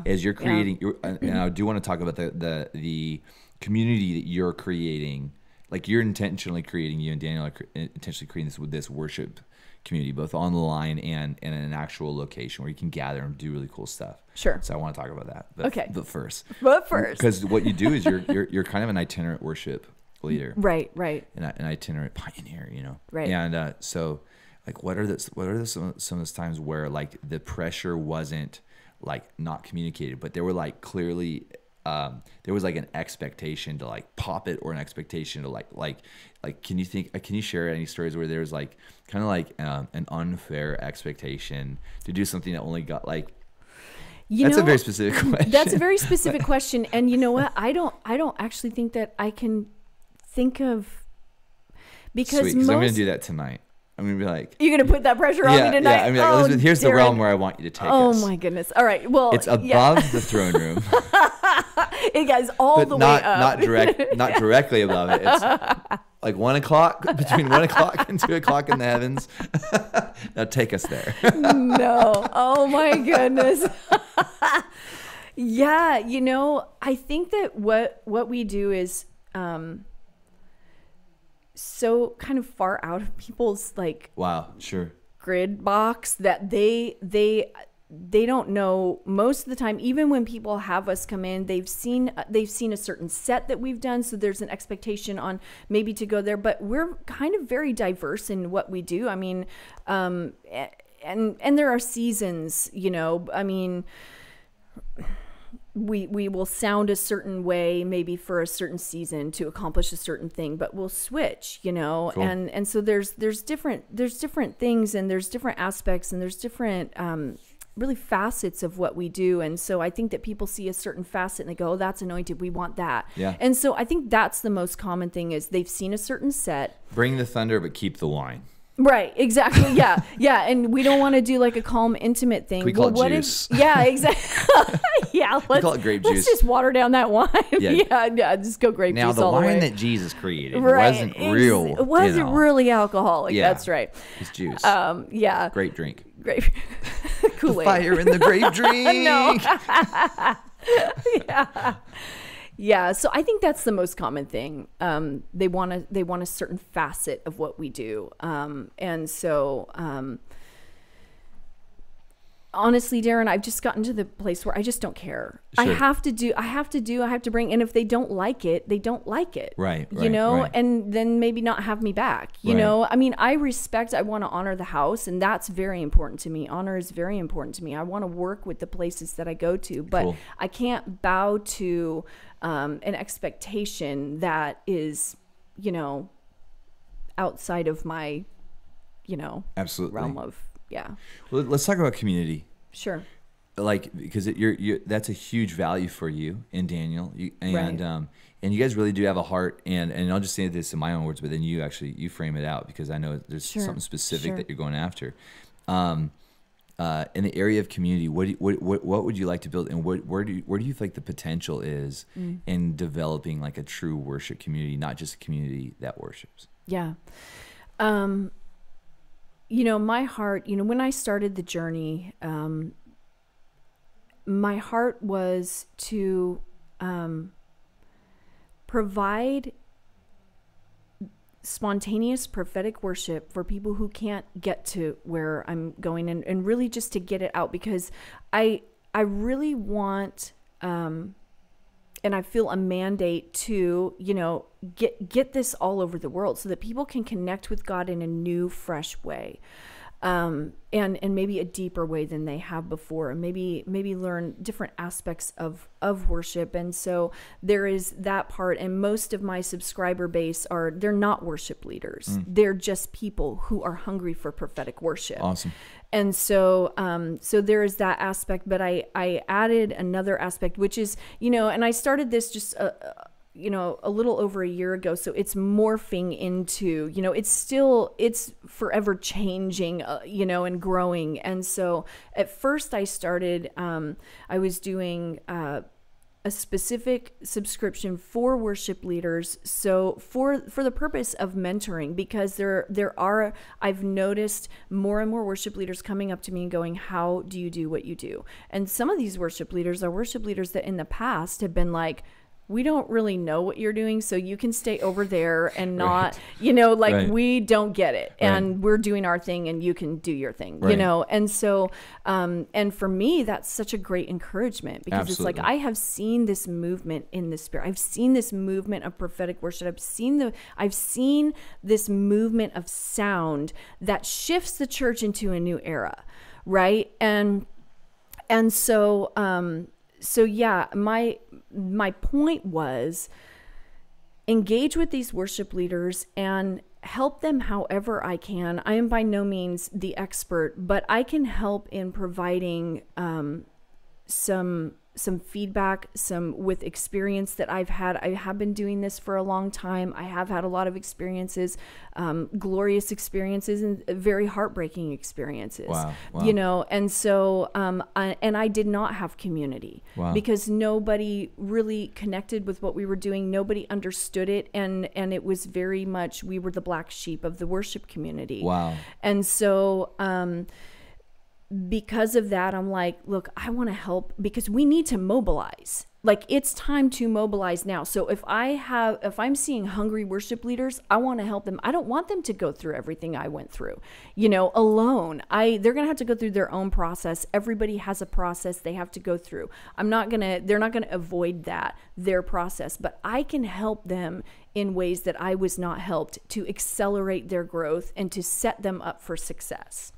[SPEAKER 1] is you're creating. And I do want to talk about the community that you're creating. Like, you're intentionally creating. You and Daniel are intentionally creating this worship community, both online and in an actual location where you can gather and do really cool stuff. Sure. So I want to talk about that. But first, because what you do is you're kind of an itinerant worship leader, right, an itinerant pioneer, right. And so, like, what are some of those times where, like, the pressure wasn't like not communicated, but there were like clearly there was like an expectation to like pop it, or an expectation to like can you share any stories where there was like kind of like an unfair expectation to do something that only got like, that's a very specific question.
[SPEAKER 2] That's a very specific question. And you know what? I don't actually think that I can think of, because
[SPEAKER 1] I'm going to do that tonight. I'm going to be like,
[SPEAKER 2] you're going to put that pressure on me tonight?
[SPEAKER 1] Yeah, I mean, like, Elisabeth, here's the realm where I want you to take us.
[SPEAKER 2] Oh my goodness. All right. Well,
[SPEAKER 1] it's above the throne room.
[SPEAKER 2] It goes all the way up.
[SPEAKER 1] Not directly above it. It's like 1 o'clock, between 1 o'clock and 2 o'clock in the heavens. Now take us there.
[SPEAKER 2] No. Oh my goodness. Yeah. You know, I think that what we do is, so kind of far out of people's like,
[SPEAKER 1] wow, sure,
[SPEAKER 2] grid box that they don't know most of the time. Even when people have us come in, they've seen a certain set that we've done, so there's an expectation on maybe to go there, but we're kind of very diverse in what we do. I mean, and there are seasons, you know. I mean, we will sound a certain way maybe for a certain season to accomplish a certain thing, but we'll switch, you know. Cool. And so there's different things, and there's different aspects, and there's different really facets of what we do. And so I think that people see a certain facet and they go, oh, that's anointed, we want that.
[SPEAKER 1] Yeah.
[SPEAKER 2] And so I think that's the most common thing, is they've seen a certain set.
[SPEAKER 1] Bring the thunder, but keep the wine.
[SPEAKER 2] Right, exactly. Yeah, yeah, and we don't want to do like a calm, intimate thing.
[SPEAKER 1] We call it juice.
[SPEAKER 2] Yeah, exactly. Yeah,
[SPEAKER 1] we call it grape juice.
[SPEAKER 2] Let's just water down that wine. Yeah, just go grape
[SPEAKER 1] juice. Now the wine that Jesus created wasn't real.
[SPEAKER 2] It wasn't really alcoholic. Yeah, that's right.
[SPEAKER 1] It's juice.
[SPEAKER 2] Yeah.
[SPEAKER 1] Grape drink.
[SPEAKER 2] Grape. Kool-Aid.
[SPEAKER 1] The fire in the grape drink.
[SPEAKER 2] No. Yeah. Yeah, so I think that's the most common thing. They want a certain facet of what we do, and so honestly, Darren, I've just gotten to the place where I just don't care. Sure. I have to bring, and if they don't like it, they don't like it.
[SPEAKER 1] Right.
[SPEAKER 2] You know, and then maybe not have me back. You know, I mean, I want to honor the house, and that's very important to me. Honor is very important to me. I want to work with the places that I go to, but I can't bow to an expectation that is, you know, outside of my, you know, absolutely realm of. Yeah.
[SPEAKER 1] Well, let's talk about community.
[SPEAKER 2] Sure.
[SPEAKER 1] Like, because that's a huge value for you and Daniel, and you guys really do have a heart. And I'll just say this in my own words, but then you frame it out, because I know there's something specific that you're going after. In the area of community, what would you like to build, and where do you think the potential is in developing like a true worship community, not just a community that worships?
[SPEAKER 2] Yeah. You know, my heart, you know, when I started the journey, my heart was to provide spontaneous prophetic worship for people who can't get to where I'm going, and really just to get it out, because I really want, and I feel a mandate to, you know, get this all over the world so that people can connect with God in a new, fresh way, and maybe a deeper way than they have before, and maybe learn different aspects of worship. And so there is that part. And most of my subscriber base they're not worship leaders. They're just people who are hungry for prophetic worship.
[SPEAKER 1] Awesome.
[SPEAKER 2] And so, so there is that aspect, but I added another aspect, which is, you know, and I started this just, you know, a little over a year ago. So it's morphing into, you know, it's forever changing, you know, and growing. And so at first I started, I was doing, a specific subscription for worship leaders. So for the purpose of mentoring, because I've noticed more and more worship leaders coming up to me and going, how do you do what you do? And some of these worship leaders are worship leaders that in the past have been like, we don't really know what you're doing, so you can stay over there and not, you know, like we don't get it, and we're doing our thing and you can do your thing, you know? And so, and for me, that's such a great encouragement, because it's like, I have seen this movement in the spirit. I've seen this movement of prophetic worship. I've seen this movement of sound that shifts the church into a new era. Right. And so, yeah, my point was engage with these worship leaders and help them however I can. I am by no means the expert, but I can help in providing some feedback, some with experience that I've had. I have been doing this for a long time. I have had a lot of experiences, glorious experiences and very heartbreaking experiences.
[SPEAKER 1] Wow.
[SPEAKER 2] You know, and so I did not have community because nobody really connected with what we were doing. Nobody understood it, and it was very much we were the black sheep of the worship community.
[SPEAKER 1] Wow.
[SPEAKER 2] And so because of that, I'm like, look, I want to help because we need to mobilize. Like, it's time to mobilize now. So if I'm seeing hungry worship leaders, I want to help them. I don't want them to go through everything I went through, you know, alone. They're going to have to go through their own process. Everybody has a process they have to go through. They're not going to avoid their process, but I can help them in ways that I was not helped to accelerate their growth and to set them up for success.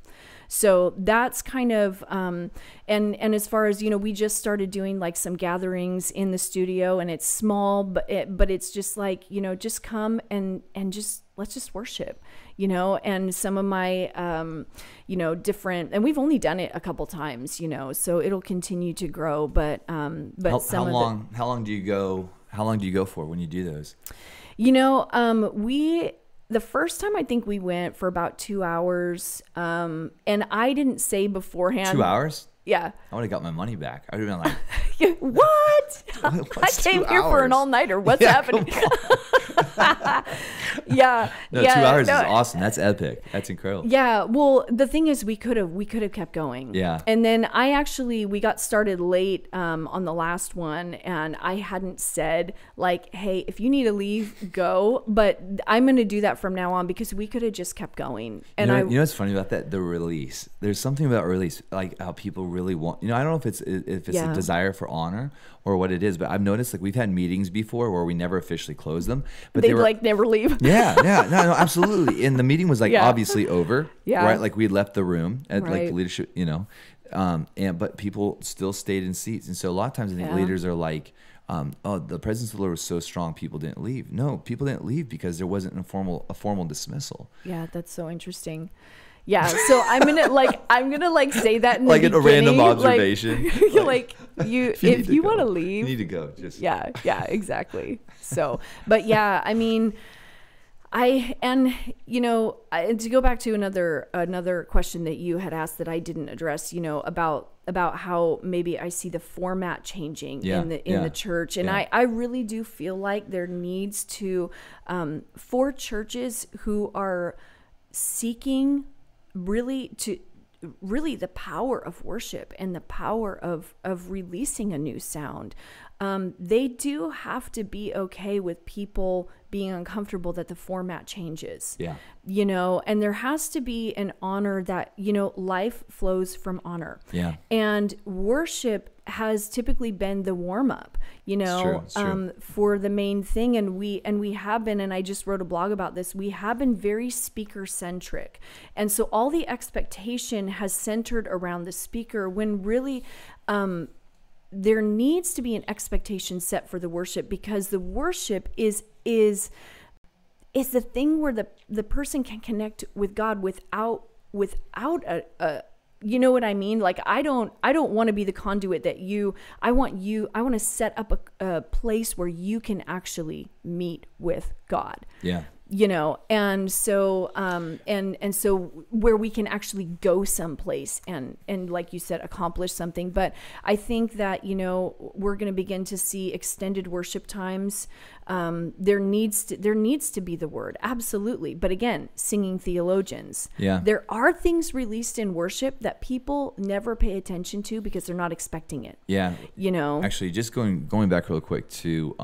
[SPEAKER 2] So that's kind of, and as far as, you know, we just started doing like some gatherings in the studio, and it's small, but it's just like, you know, just come and just, let's just worship, you know, and some of my, you know, different, and we've only done it a couple times, you know, so it'll continue to grow, but how
[SPEAKER 1] long do you go for when you do those?
[SPEAKER 2] You know, the first time I think we went for about 2 hours, and I didn't say beforehand.
[SPEAKER 1] 2 hours?
[SPEAKER 2] Yeah.
[SPEAKER 1] I would have got my money back. I would have been like,
[SPEAKER 2] what? I came here for an all-nighter. What's happening? Yeah.
[SPEAKER 1] No, 2 hours is awesome. That's epic. That's incredible.
[SPEAKER 2] Yeah. Well, the thing is, we could have kept going.
[SPEAKER 1] Yeah.
[SPEAKER 2] And then we got started late on the last one, and I hadn't said like, hey, if you need to leave, go. But I'm going to do that from now on because we could have just kept going. And
[SPEAKER 1] you know what's funny about that? The release. There's something about release, like how people really want. You know, I don't know if it's a desire for honor or what it is, but I've noticed like we've had meetings before where we never officially close them, but they were like
[SPEAKER 2] never leave.
[SPEAKER 1] Yeah, no, absolutely. And the meeting was like obviously over,
[SPEAKER 2] yeah,
[SPEAKER 1] right? Like we left the room at
[SPEAKER 2] right.
[SPEAKER 1] like the leadership, you know, but people still stayed in seats, and so a lot of times I think leaders are like, oh, the presence of the Lord was so strong, people didn't leave. No, people didn't leave because there wasn't a formal dismissal.
[SPEAKER 2] Yeah, that's so interesting. Yeah, so I'm gonna say that in
[SPEAKER 1] like
[SPEAKER 2] the
[SPEAKER 1] a random observation.
[SPEAKER 2] Like if you want to leave,
[SPEAKER 1] you need to go. Just
[SPEAKER 2] yeah, exactly. So, but yeah, I mean, you know, to go back to another question that you had asked that I didn't address, you know, about how maybe I see the format changing in the church, and I really do feel like there needs to for churches who are seeking really the power of worship and the power of releasing a new sound. They do have to be okay with people being uncomfortable that the format changes. Yeah. You know, and there has to be an honor that, you know, life flows from honor. Yeah. And worship has typically been the warm up, you know, it's true. For the main thing. And we have been, and I just wrote a blog about this, we have been very speaker centric. And so all the expectation has centered around the speaker when really, there needs to be an expectation set for the worship, because the worship is the thing where the person can connect with God without a you know what I mean? Like, I don't want to be the conduit that I want to set up a place where you can actually meet with God. Yeah. You know, and so and so where we can actually go someplace and like you said, accomplish something. But I think that, you know, we're going to begin to see extended worship times. There needs to be the word, absolutely. But again, singing theologians. Yeah. There are things released in worship that people never pay attention to because they're not expecting it. Yeah. You know. Actually,
[SPEAKER 1] just going back real quick to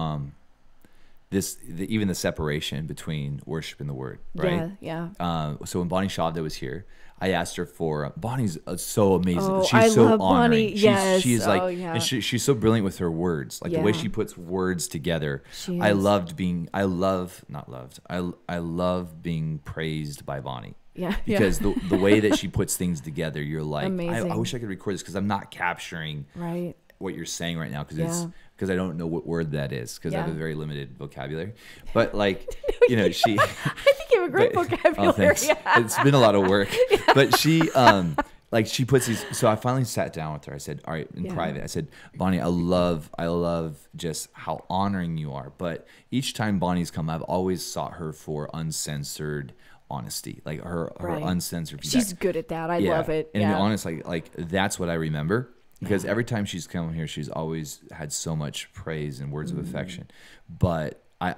[SPEAKER 1] even the separation between worship and the word, right? Yeah. So when Bonnie Shavda was here, I asked her for Bonnie's so amazing.
[SPEAKER 2] Oh,
[SPEAKER 1] she's so
[SPEAKER 2] love
[SPEAKER 1] honoring.
[SPEAKER 2] Bonnie. Yes.
[SPEAKER 1] She's like, and she's so brilliant with her words, like the way she puts words together. I love being praised by Bonnie. Yeah. Because the way that she puts things together, you're like, I wish I could record this because I'm not capturing what you're saying right now because I don't know what word that is because I have a very limited vocabulary. But like, you know, she.
[SPEAKER 2] I think you have a great vocabulary.
[SPEAKER 1] It's been a lot of work, but she. Like she puts these, so I finally sat down with her. I said, all right, in private, I said, Bonnie, I love just how honoring you are. But each time Bonnie's come, I've always sought her for uncensored honesty, like her uncensored feedback.
[SPEAKER 2] She's good at that. I love it.
[SPEAKER 1] And to be honest, like that's what I remember because every time she's come here, she's always had so much praise and words of affection. But I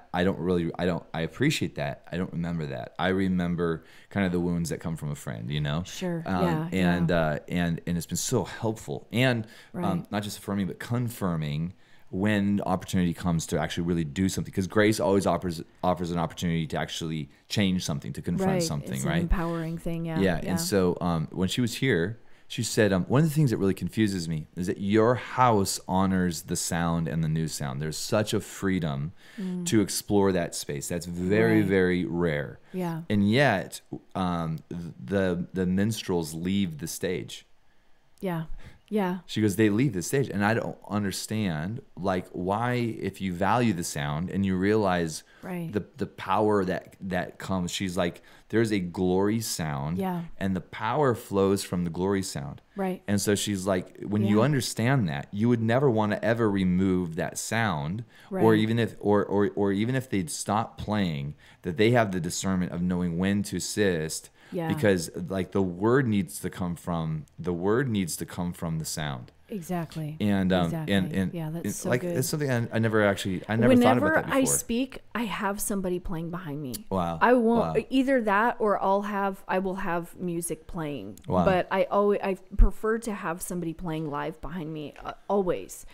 [SPEAKER 1] appreciate that. I don't remember that. I remember kind of the wounds that come from a friend, you know?
[SPEAKER 2] Sure.
[SPEAKER 1] And it's been so helpful and not just affirming, but confirming when the opportunity comes to actually really do something. Because grace always offers an opportunity to actually change something, to confront something,
[SPEAKER 2] it's
[SPEAKER 1] right?
[SPEAKER 2] An empowering thing,
[SPEAKER 1] Yeah. And so when she was here, she said, one of the things that really confuses me is that your house honors the sound and the new sound. There's such a freedom to explore that space. That's very, very rare.
[SPEAKER 2] Yeah.
[SPEAKER 1] And yet, the minstrels leave the stage.
[SPEAKER 2] Yeah. Yeah.
[SPEAKER 1] She goes, they leave the stage. And I don't understand, like, why, if you value the sound and you realize the power that comes, she's like, there's a glory sound and the power flows from the glory sound.
[SPEAKER 2] Right.
[SPEAKER 1] And so she's like, when you understand that, you would never want to ever remove that sound or even if they'd stop playing, that they have the discernment of knowing when to assist. Yeah. Because like the word needs to come from the sound.
[SPEAKER 2] Exactly.
[SPEAKER 1] And
[SPEAKER 2] and yeah, that's so
[SPEAKER 1] like
[SPEAKER 2] good.
[SPEAKER 1] It's something I never thought about that
[SPEAKER 2] Whenever
[SPEAKER 1] before.
[SPEAKER 2] I speak, I have somebody playing behind me.
[SPEAKER 1] Wow.
[SPEAKER 2] I won't either that or I will have music playing.
[SPEAKER 1] Wow.
[SPEAKER 2] But I prefer to have somebody playing live behind me always.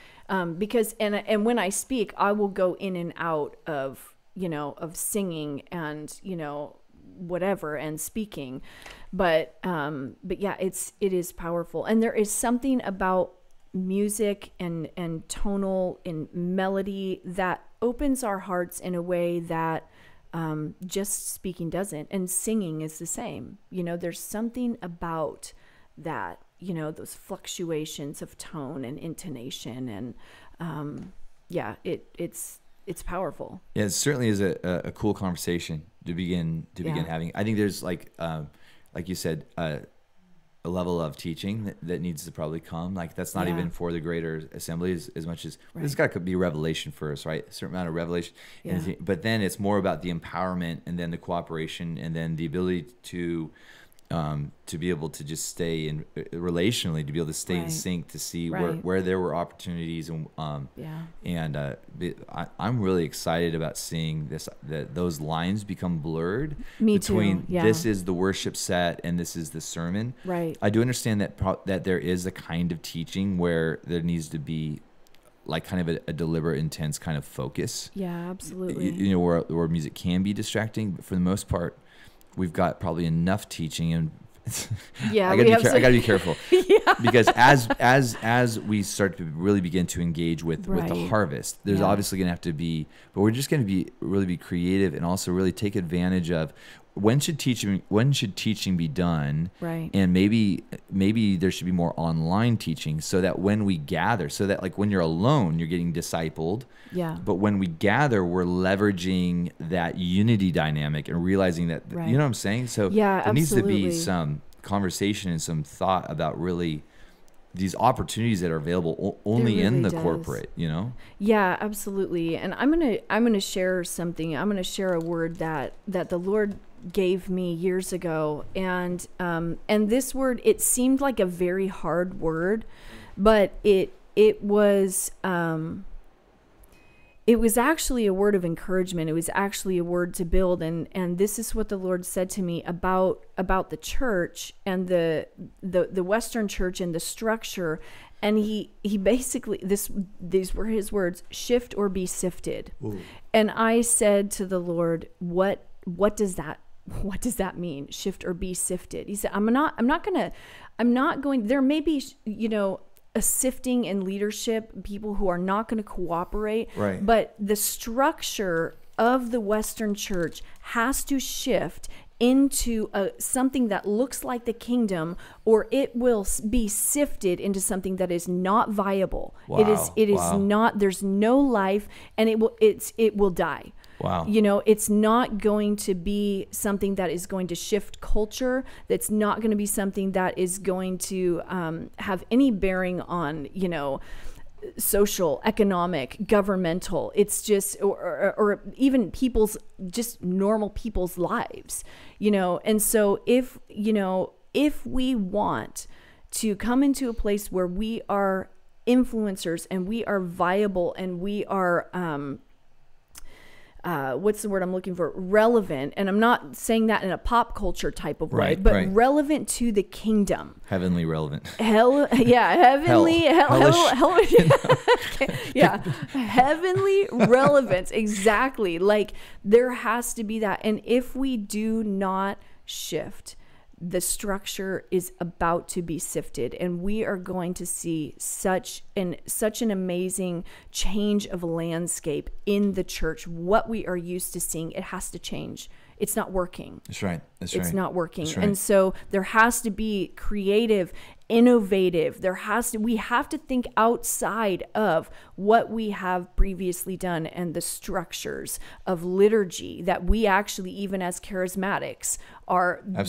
[SPEAKER 2] Because and when I speak, I will go in and out of singing and whatever and speaking, but yeah, it is powerful, and there is something about music and tonal and melody that opens our hearts in a way that just speaking doesn't, and singing is the same. There's something about that, those fluctuations of tone and intonation, and it's powerful.
[SPEAKER 1] Yeah, it certainly is a cool conversation to begin having. I think there's like you said, a level of teaching that needs to probably come. Like that's not even for the greater assembly as much as this got to be revelation first, right? A certain amount of revelation. Yeah. But then it's more about the empowerment and then the cooperation and then the ability to be able to just stay in relationally, to be able to stay in sync, to see where there were opportunities, and I'm really excited about seeing that those lines become blurred between this is the worship set and this is the sermon.
[SPEAKER 2] Right.
[SPEAKER 1] I do understand that there is a kind of teaching where there needs to be like kind of a deliberate, intense kind of focus.
[SPEAKER 2] Yeah, absolutely.
[SPEAKER 1] Where music can be distracting, but for the most part, we've got probably enough teaching, and I gotta be careful because as we start to really begin to engage with the harvest, there's obviously gonna have to be, but we're just gonna really be creative and also really take advantage of when should teaching be done,
[SPEAKER 2] right?
[SPEAKER 1] And maybe there should be more online teaching, so that when we gather, so that like when you're alone, you're getting discipled. Yeah. But when we gather, we're leveraging that unity dynamic and realizing that, you know what I'm saying? So there needs to be some conversation and some thought about really these opportunities that are available only in the corporate,
[SPEAKER 2] Yeah, absolutely. And I'm gonna share something. I'm gonna share a word that the Lord gave me years ago, and this word, it seemed like a very hard word, but it was actually a word of encouragement. It was actually a word to build, and this is what the Lord said to me about the church and the Western church and the structure. And he basically, these were his words: shift or be sifted. Ooh. And I said to the Lord, what does that mean? Shift or be sifted? He said, I'm not going, there may be, a sifting in leadership, people who are not going to cooperate, but the structure of the Western church has to shift into something that looks like the kingdom, or it will be sifted into something that is not viable.
[SPEAKER 1] Wow.
[SPEAKER 2] It is not, there's no life, and it will die.
[SPEAKER 1] Wow.
[SPEAKER 2] You know, it's not going to be something that is going to shift culture. That's not going to be something that is going to have any bearing on, you know, social, economic, governmental. It's just, or even people's, just normal people's lives, you know. And so if we want to come into a place where we are influencers and we are viable and we are, what's the word I'm looking for? Relevant. And I'm not saying that in a pop culture type of way, but relevant to the kingdom.
[SPEAKER 1] Heavenly relevant.
[SPEAKER 2] Heavenly, yeah, heavenly relevance. Exactly. Like, there has to be that. And if we do not shift, the structure is about to be sifted, and we are going to see such an amazing change of landscape in the church. What we are used to seeing, it has to change. It's not working.
[SPEAKER 1] That's right.
[SPEAKER 2] It's not working.
[SPEAKER 1] That's right.
[SPEAKER 2] And so there has to be creative, innovative. We have to think outside of what we have previously done and the structures of liturgy that we actually, even as charismatics,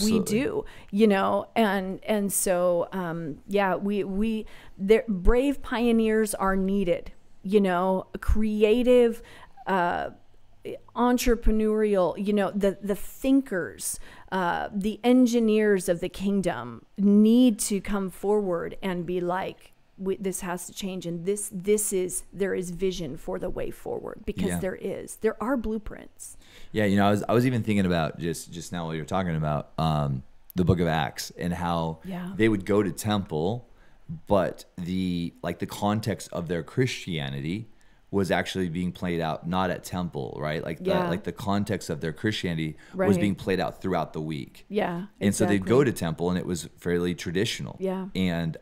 [SPEAKER 2] we do, you know. And so brave pioneers are needed, you know, creative, entrepreneurial, you know, the thinkers, the engineers of the kingdom need to come forward and be like, this has to change, and there is vision for the way forward, because there are blueprints.
[SPEAKER 1] Yeah, you know, I was even thinking about just now while you're talking about the book of Acts and how they would go to temple, but the context of their Christianity was actually being played out not at temple, right? Like the context of their Christianity was being played out throughout the week.
[SPEAKER 2] Yeah,
[SPEAKER 1] and so they'd go to temple, and it was fairly traditional.
[SPEAKER 2] Yeah,
[SPEAKER 1] and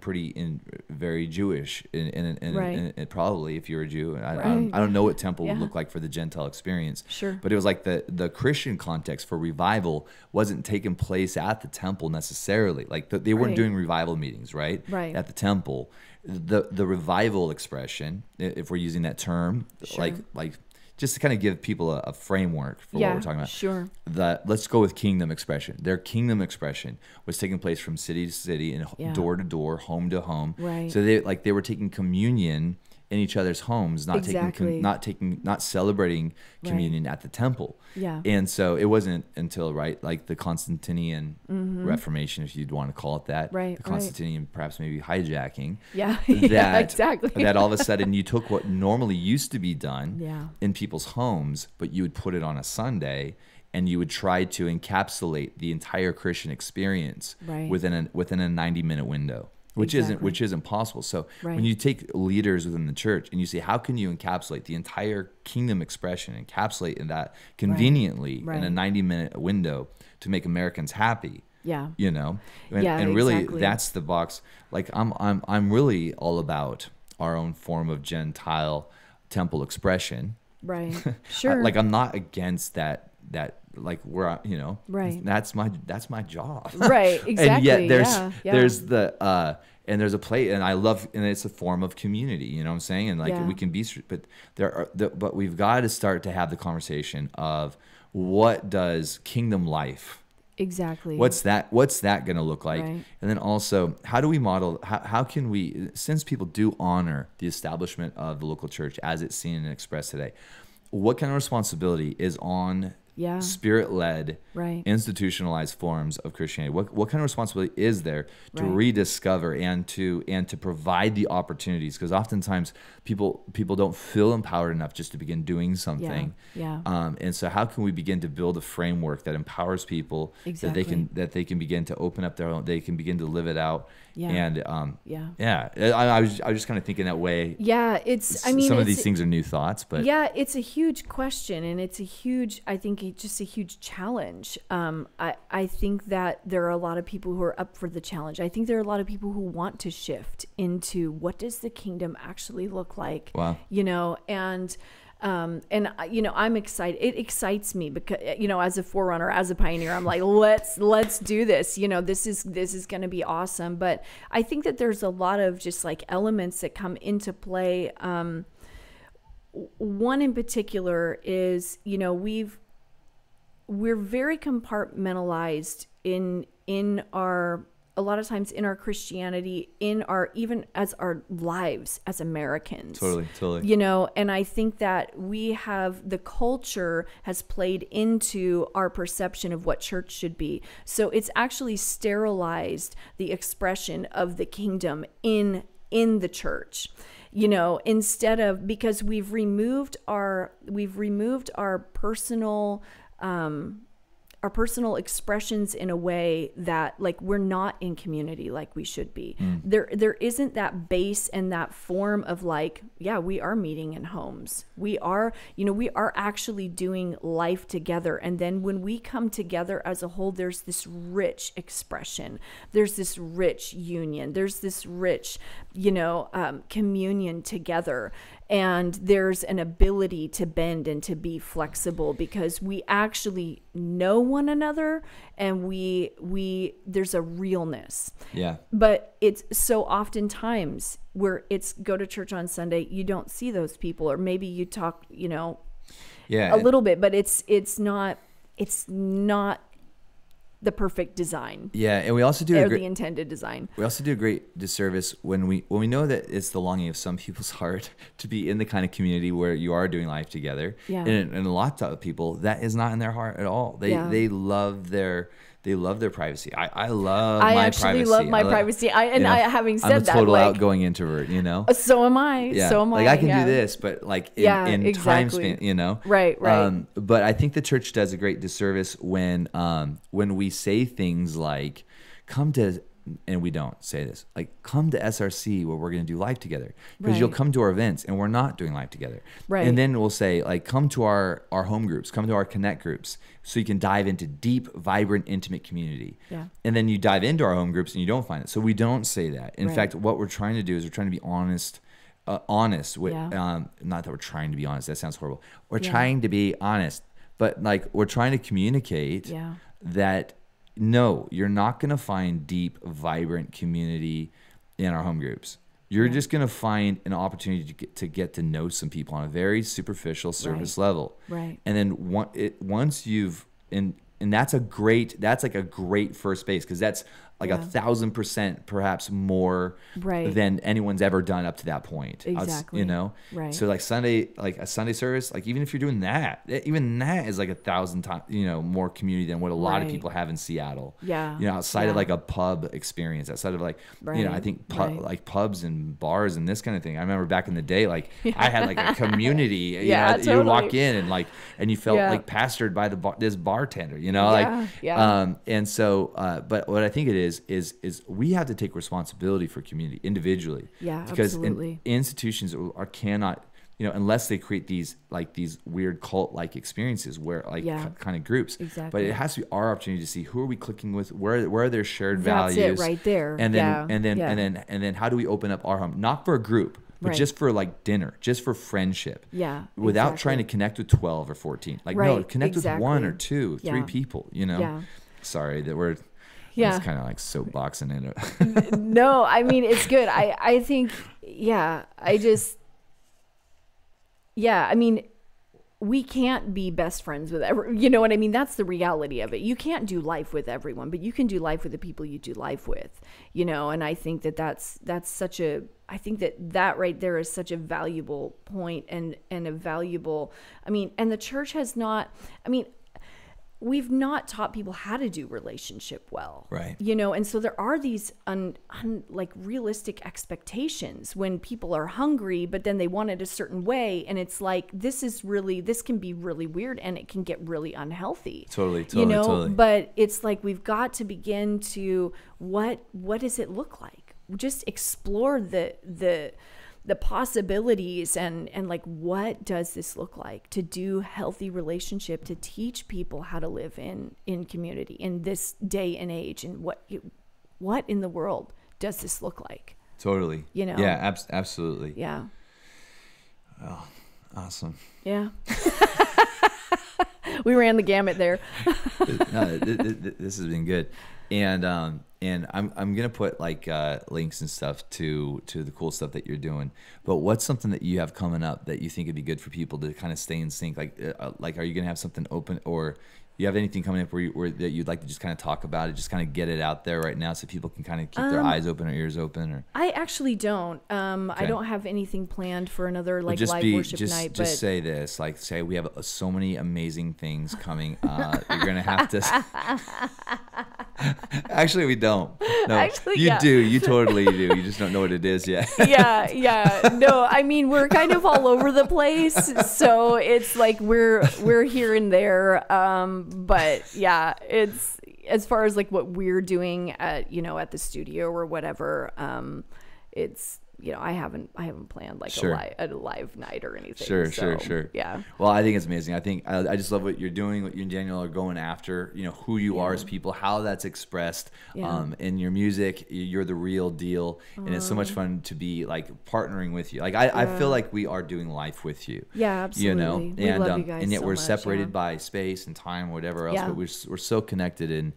[SPEAKER 1] pretty very Jewish, and probably if you're a Jew, I don't know what temple would look like for the Gentile experience.
[SPEAKER 2] Sure,
[SPEAKER 1] but it was like the Christian context for revival wasn't taking place at the temple necessarily. Like they weren't doing revival meetings, right? At the temple. The revival expression, if we're using that term, like just to kind of give people a framework for what we're talking about.
[SPEAKER 2] Sure.
[SPEAKER 1] Let's go with kingdom expression. Their kingdom expression was taking place from city to city and door to door, home to home.
[SPEAKER 2] Right.
[SPEAKER 1] So they were taking communion in each other's homes, not celebrating communion at the temple.
[SPEAKER 2] Yeah.
[SPEAKER 1] And so it wasn't until like the Constantinian Reformation, if you'd want to call it that, the Constantinian perhaps maybe hijacking.
[SPEAKER 2] Yeah. Exactly.
[SPEAKER 1] That all of a sudden you took what normally used to be done in people's homes, but you would put it on a Sunday, and you would try to encapsulate the entire Christian experience within a 90-minute window. Which isn't possible. So when you take leaders within the church and you say, how can you encapsulate the entire kingdom expression, encapsulate in that conveniently in a 90-minute window to make Americans happy? Yeah, you know, and really that's the box. Like I'm really all about our own form of Gentile temple expression. Right. Sure. Like I'm not against that. Like where that's my job.
[SPEAKER 2] Right. Exactly.
[SPEAKER 1] And yet there's and there's a play, and I love, and it's a form of community, you know what I'm saying? And like we can be, but but we've got to start to have the conversation of what does kingdom life, what's that going to look like? And then also, how do we model, how can we, since people do honor the establishment of the local church as it's seen and expressed today, what kind of responsibility is on spirit-led, institutionalized forms of Christianity? What kind of responsibility is there to rediscover and to provide the opportunities? Because oftentimes people don't feel empowered enough just to begin doing something. And so how can we begin to build a framework that empowers people that they can begin to open up their own, they can begin to live it out. And I was just kind of thinking that way. Some of these things are new thoughts, but
[SPEAKER 2] it's a huge question, and it's a huge, I think, just a huge challenge. I think that there are a lot of people who are up for the challenge. I think there are a lot of people who want to shift into what does the kingdom actually look like.
[SPEAKER 1] Wow.
[SPEAKER 2] You know, and And I'm excited. It excites me because, as a forerunner, as a pioneer, I'm like, let's do this. This is going to be awesome. But I think that there's a lot of just like elements that come into play. One in particular is, we're very compartmentalized in our, a lot of times in our Christianity, even as our lives as Americans.
[SPEAKER 1] Totally.
[SPEAKER 2] And I think that the culture has played into our perception of what church should be. So it's actually sterilized the expression of the kingdom in the church. Instead of, because we've removed our personal expressions in a way that like we're not in community like we should be. There isn't that base and that form of like, yeah, we are meeting in homes. We are actually doing life together. And then when we come together as a whole, there's this rich expression. There's this rich union. There's this rich, communion together. And there's an ability to bend and to be flexible because we actually know one another, and there's a realness.
[SPEAKER 1] Yeah.
[SPEAKER 2] But it's so oftentimes where it's go to church on Sunday, you don't see those people, or maybe you talk, a little bit, but it's not the perfect design.
[SPEAKER 1] Yeah, and we also do
[SPEAKER 2] the intended design.
[SPEAKER 1] We also do a great disservice when we know that it's the longing of some people's heart to be in the kind of community where you are doing life together.
[SPEAKER 2] Yeah.
[SPEAKER 1] And a lot of people, that is not in their heart at all. They love their privacy. I
[SPEAKER 2] actually love my privacy. Having said that,
[SPEAKER 1] I'm a total outgoing introvert,
[SPEAKER 2] So am I.
[SPEAKER 1] Yeah.
[SPEAKER 2] So am I.
[SPEAKER 1] I can do this, but like in
[SPEAKER 2] exactly.
[SPEAKER 1] time span,
[SPEAKER 2] Right.
[SPEAKER 1] But I think the church does a great disservice when we say things like, come to, and we don't say this, like, come to SRC where we're going to do life together, because you'll come to our events and we're not doing life together.
[SPEAKER 2] Right.
[SPEAKER 1] And then we'll say, like, come to our home groups, come to our connect groups, so you can dive into deep, vibrant, intimate community.
[SPEAKER 2] Yeah.
[SPEAKER 1] And then you dive into our home groups and you don't find it. So we don't say that. In fact, what we're trying to do is we're trying to be honest with, not that we're trying to be honest, that sounds horrible. We're trying to be honest, but like we're trying to communicate that no, you're not going to find deep, vibrant community in our home groups. You're just going to find an opportunity to get to know some people on a very superficial service level.
[SPEAKER 2] Right.
[SPEAKER 1] And then once you've, and that's like a great first base, because that's like 1,000% perhaps more than anyone's ever done up to that point.
[SPEAKER 2] Exactly. Right.
[SPEAKER 1] So like Sunday, like a Sunday service, like even if you're doing that, even that is like 1,000 times, more community than what a lot of people have in Seattle.
[SPEAKER 2] Yeah.
[SPEAKER 1] Outside of like a pub experience, outside of like, I think like pubs and bars and this kind of thing. I remember back in the day, like I had like a community,
[SPEAKER 2] totally.
[SPEAKER 1] You walk in and you felt like pastored by this bartender, and so, but what I think it is we have to take responsibility for community individually.
[SPEAKER 2] Yeah,
[SPEAKER 1] because
[SPEAKER 2] absolutely.
[SPEAKER 1] Institutions cannot, unless they create these weird cult-like experiences where kind of groups.
[SPEAKER 2] Exactly.
[SPEAKER 1] But it has to be our opportunity to see who are we clicking with, where are their shared values.
[SPEAKER 2] That's it right there.
[SPEAKER 1] And then how do we open up our home, not for a group, but just for like dinner, just for friendship.
[SPEAKER 2] Yeah.
[SPEAKER 1] Without trying to connect with 12 or 14. No, connect with 1 or 2, 3 people,
[SPEAKER 2] Yeah.
[SPEAKER 1] Sorry that we're
[SPEAKER 2] Yeah.
[SPEAKER 1] It's kind of like soapboxing in it.
[SPEAKER 2] No, I mean, it's good. I think, I mean, we can't be best friends with everyone. You know what I mean? That's the reality of it. You can't do life with everyone, but you can do life with the people you do life with, and I think that's such a, I think that right there is such a valuable point and a valuable, and the church has not, we've not taught people how to do relationship well.
[SPEAKER 1] Right.
[SPEAKER 2] And so there are these like realistic expectations when people are hungry, but then they want it a certain way. And it's like, this can be really weird and it can get really unhealthy.
[SPEAKER 1] Totally.
[SPEAKER 2] But it's like, we've got to begin to, what does it look like? Just explore the possibilities and like, what does this look like to do healthy relationship, to teach people how to live in community in this day and age, and what in the world does this look like?
[SPEAKER 1] Totally.
[SPEAKER 2] Yeah,
[SPEAKER 1] absolutely.
[SPEAKER 2] Yeah.
[SPEAKER 1] Well, Awesome.
[SPEAKER 2] Yeah. We ran the gamut there.
[SPEAKER 1] No, this has been good. And I'm gonna put like links and stuff to the cool stuff that you're doing. But what's something that you have coming up that you think would be good for people to kind of stay in sync? Like are you gonna have something open, or you have anything coming up where that you'd like to just kind of talk about it, just kind of get it out there right now so people can kind of keep their eyes open or ears open? Or
[SPEAKER 2] I actually don't. Okay. I don't have anything planned for another live worship night.
[SPEAKER 1] Just say this, like say we have so many amazing things coming. You're gonna have to. Actually, we don't. No, actually, you do. You totally do. You just don't know what it is yet.
[SPEAKER 2] Yeah. No, I mean we're kind of all over the place, so it's like we're here and there. But yeah, it's as far as like what we're doing at at the studio or whatever. It's I haven't planned like a live night or anything.
[SPEAKER 1] Sure.
[SPEAKER 2] Yeah.
[SPEAKER 1] Well, I think it's amazing. I think I just love what you're doing, what you and Daniel are going after, who you are as people, how that's expressed in your music. You're the real deal. And it's so much fun to be like partnering with you. Like I feel like we are doing life with you.
[SPEAKER 2] Yeah, absolutely.
[SPEAKER 1] We love you guys and yet we're separated by space and time, whatever else, but we're so connected and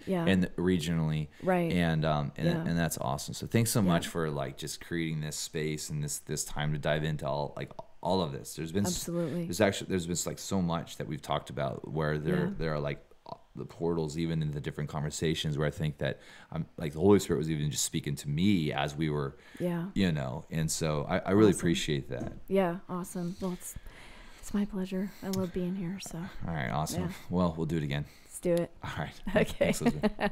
[SPEAKER 1] regionally.
[SPEAKER 2] Right.
[SPEAKER 1] And that's awesome. So thanks so much for like just creating this space and this time to dive into all of this. There's been like so much that we've talked about where there are like the portals even in the different conversations where I think that I'm like the Holy Spirit was even just speaking to me as we were and so I really appreciate that.
[SPEAKER 2] Yeah, awesome. Well, it's my pleasure. I love being here. So
[SPEAKER 1] all right, awesome. Well, we'll do it again.
[SPEAKER 2] Let's do it.
[SPEAKER 1] All right.
[SPEAKER 2] Okay.
[SPEAKER 1] Thanks, Elizabeth.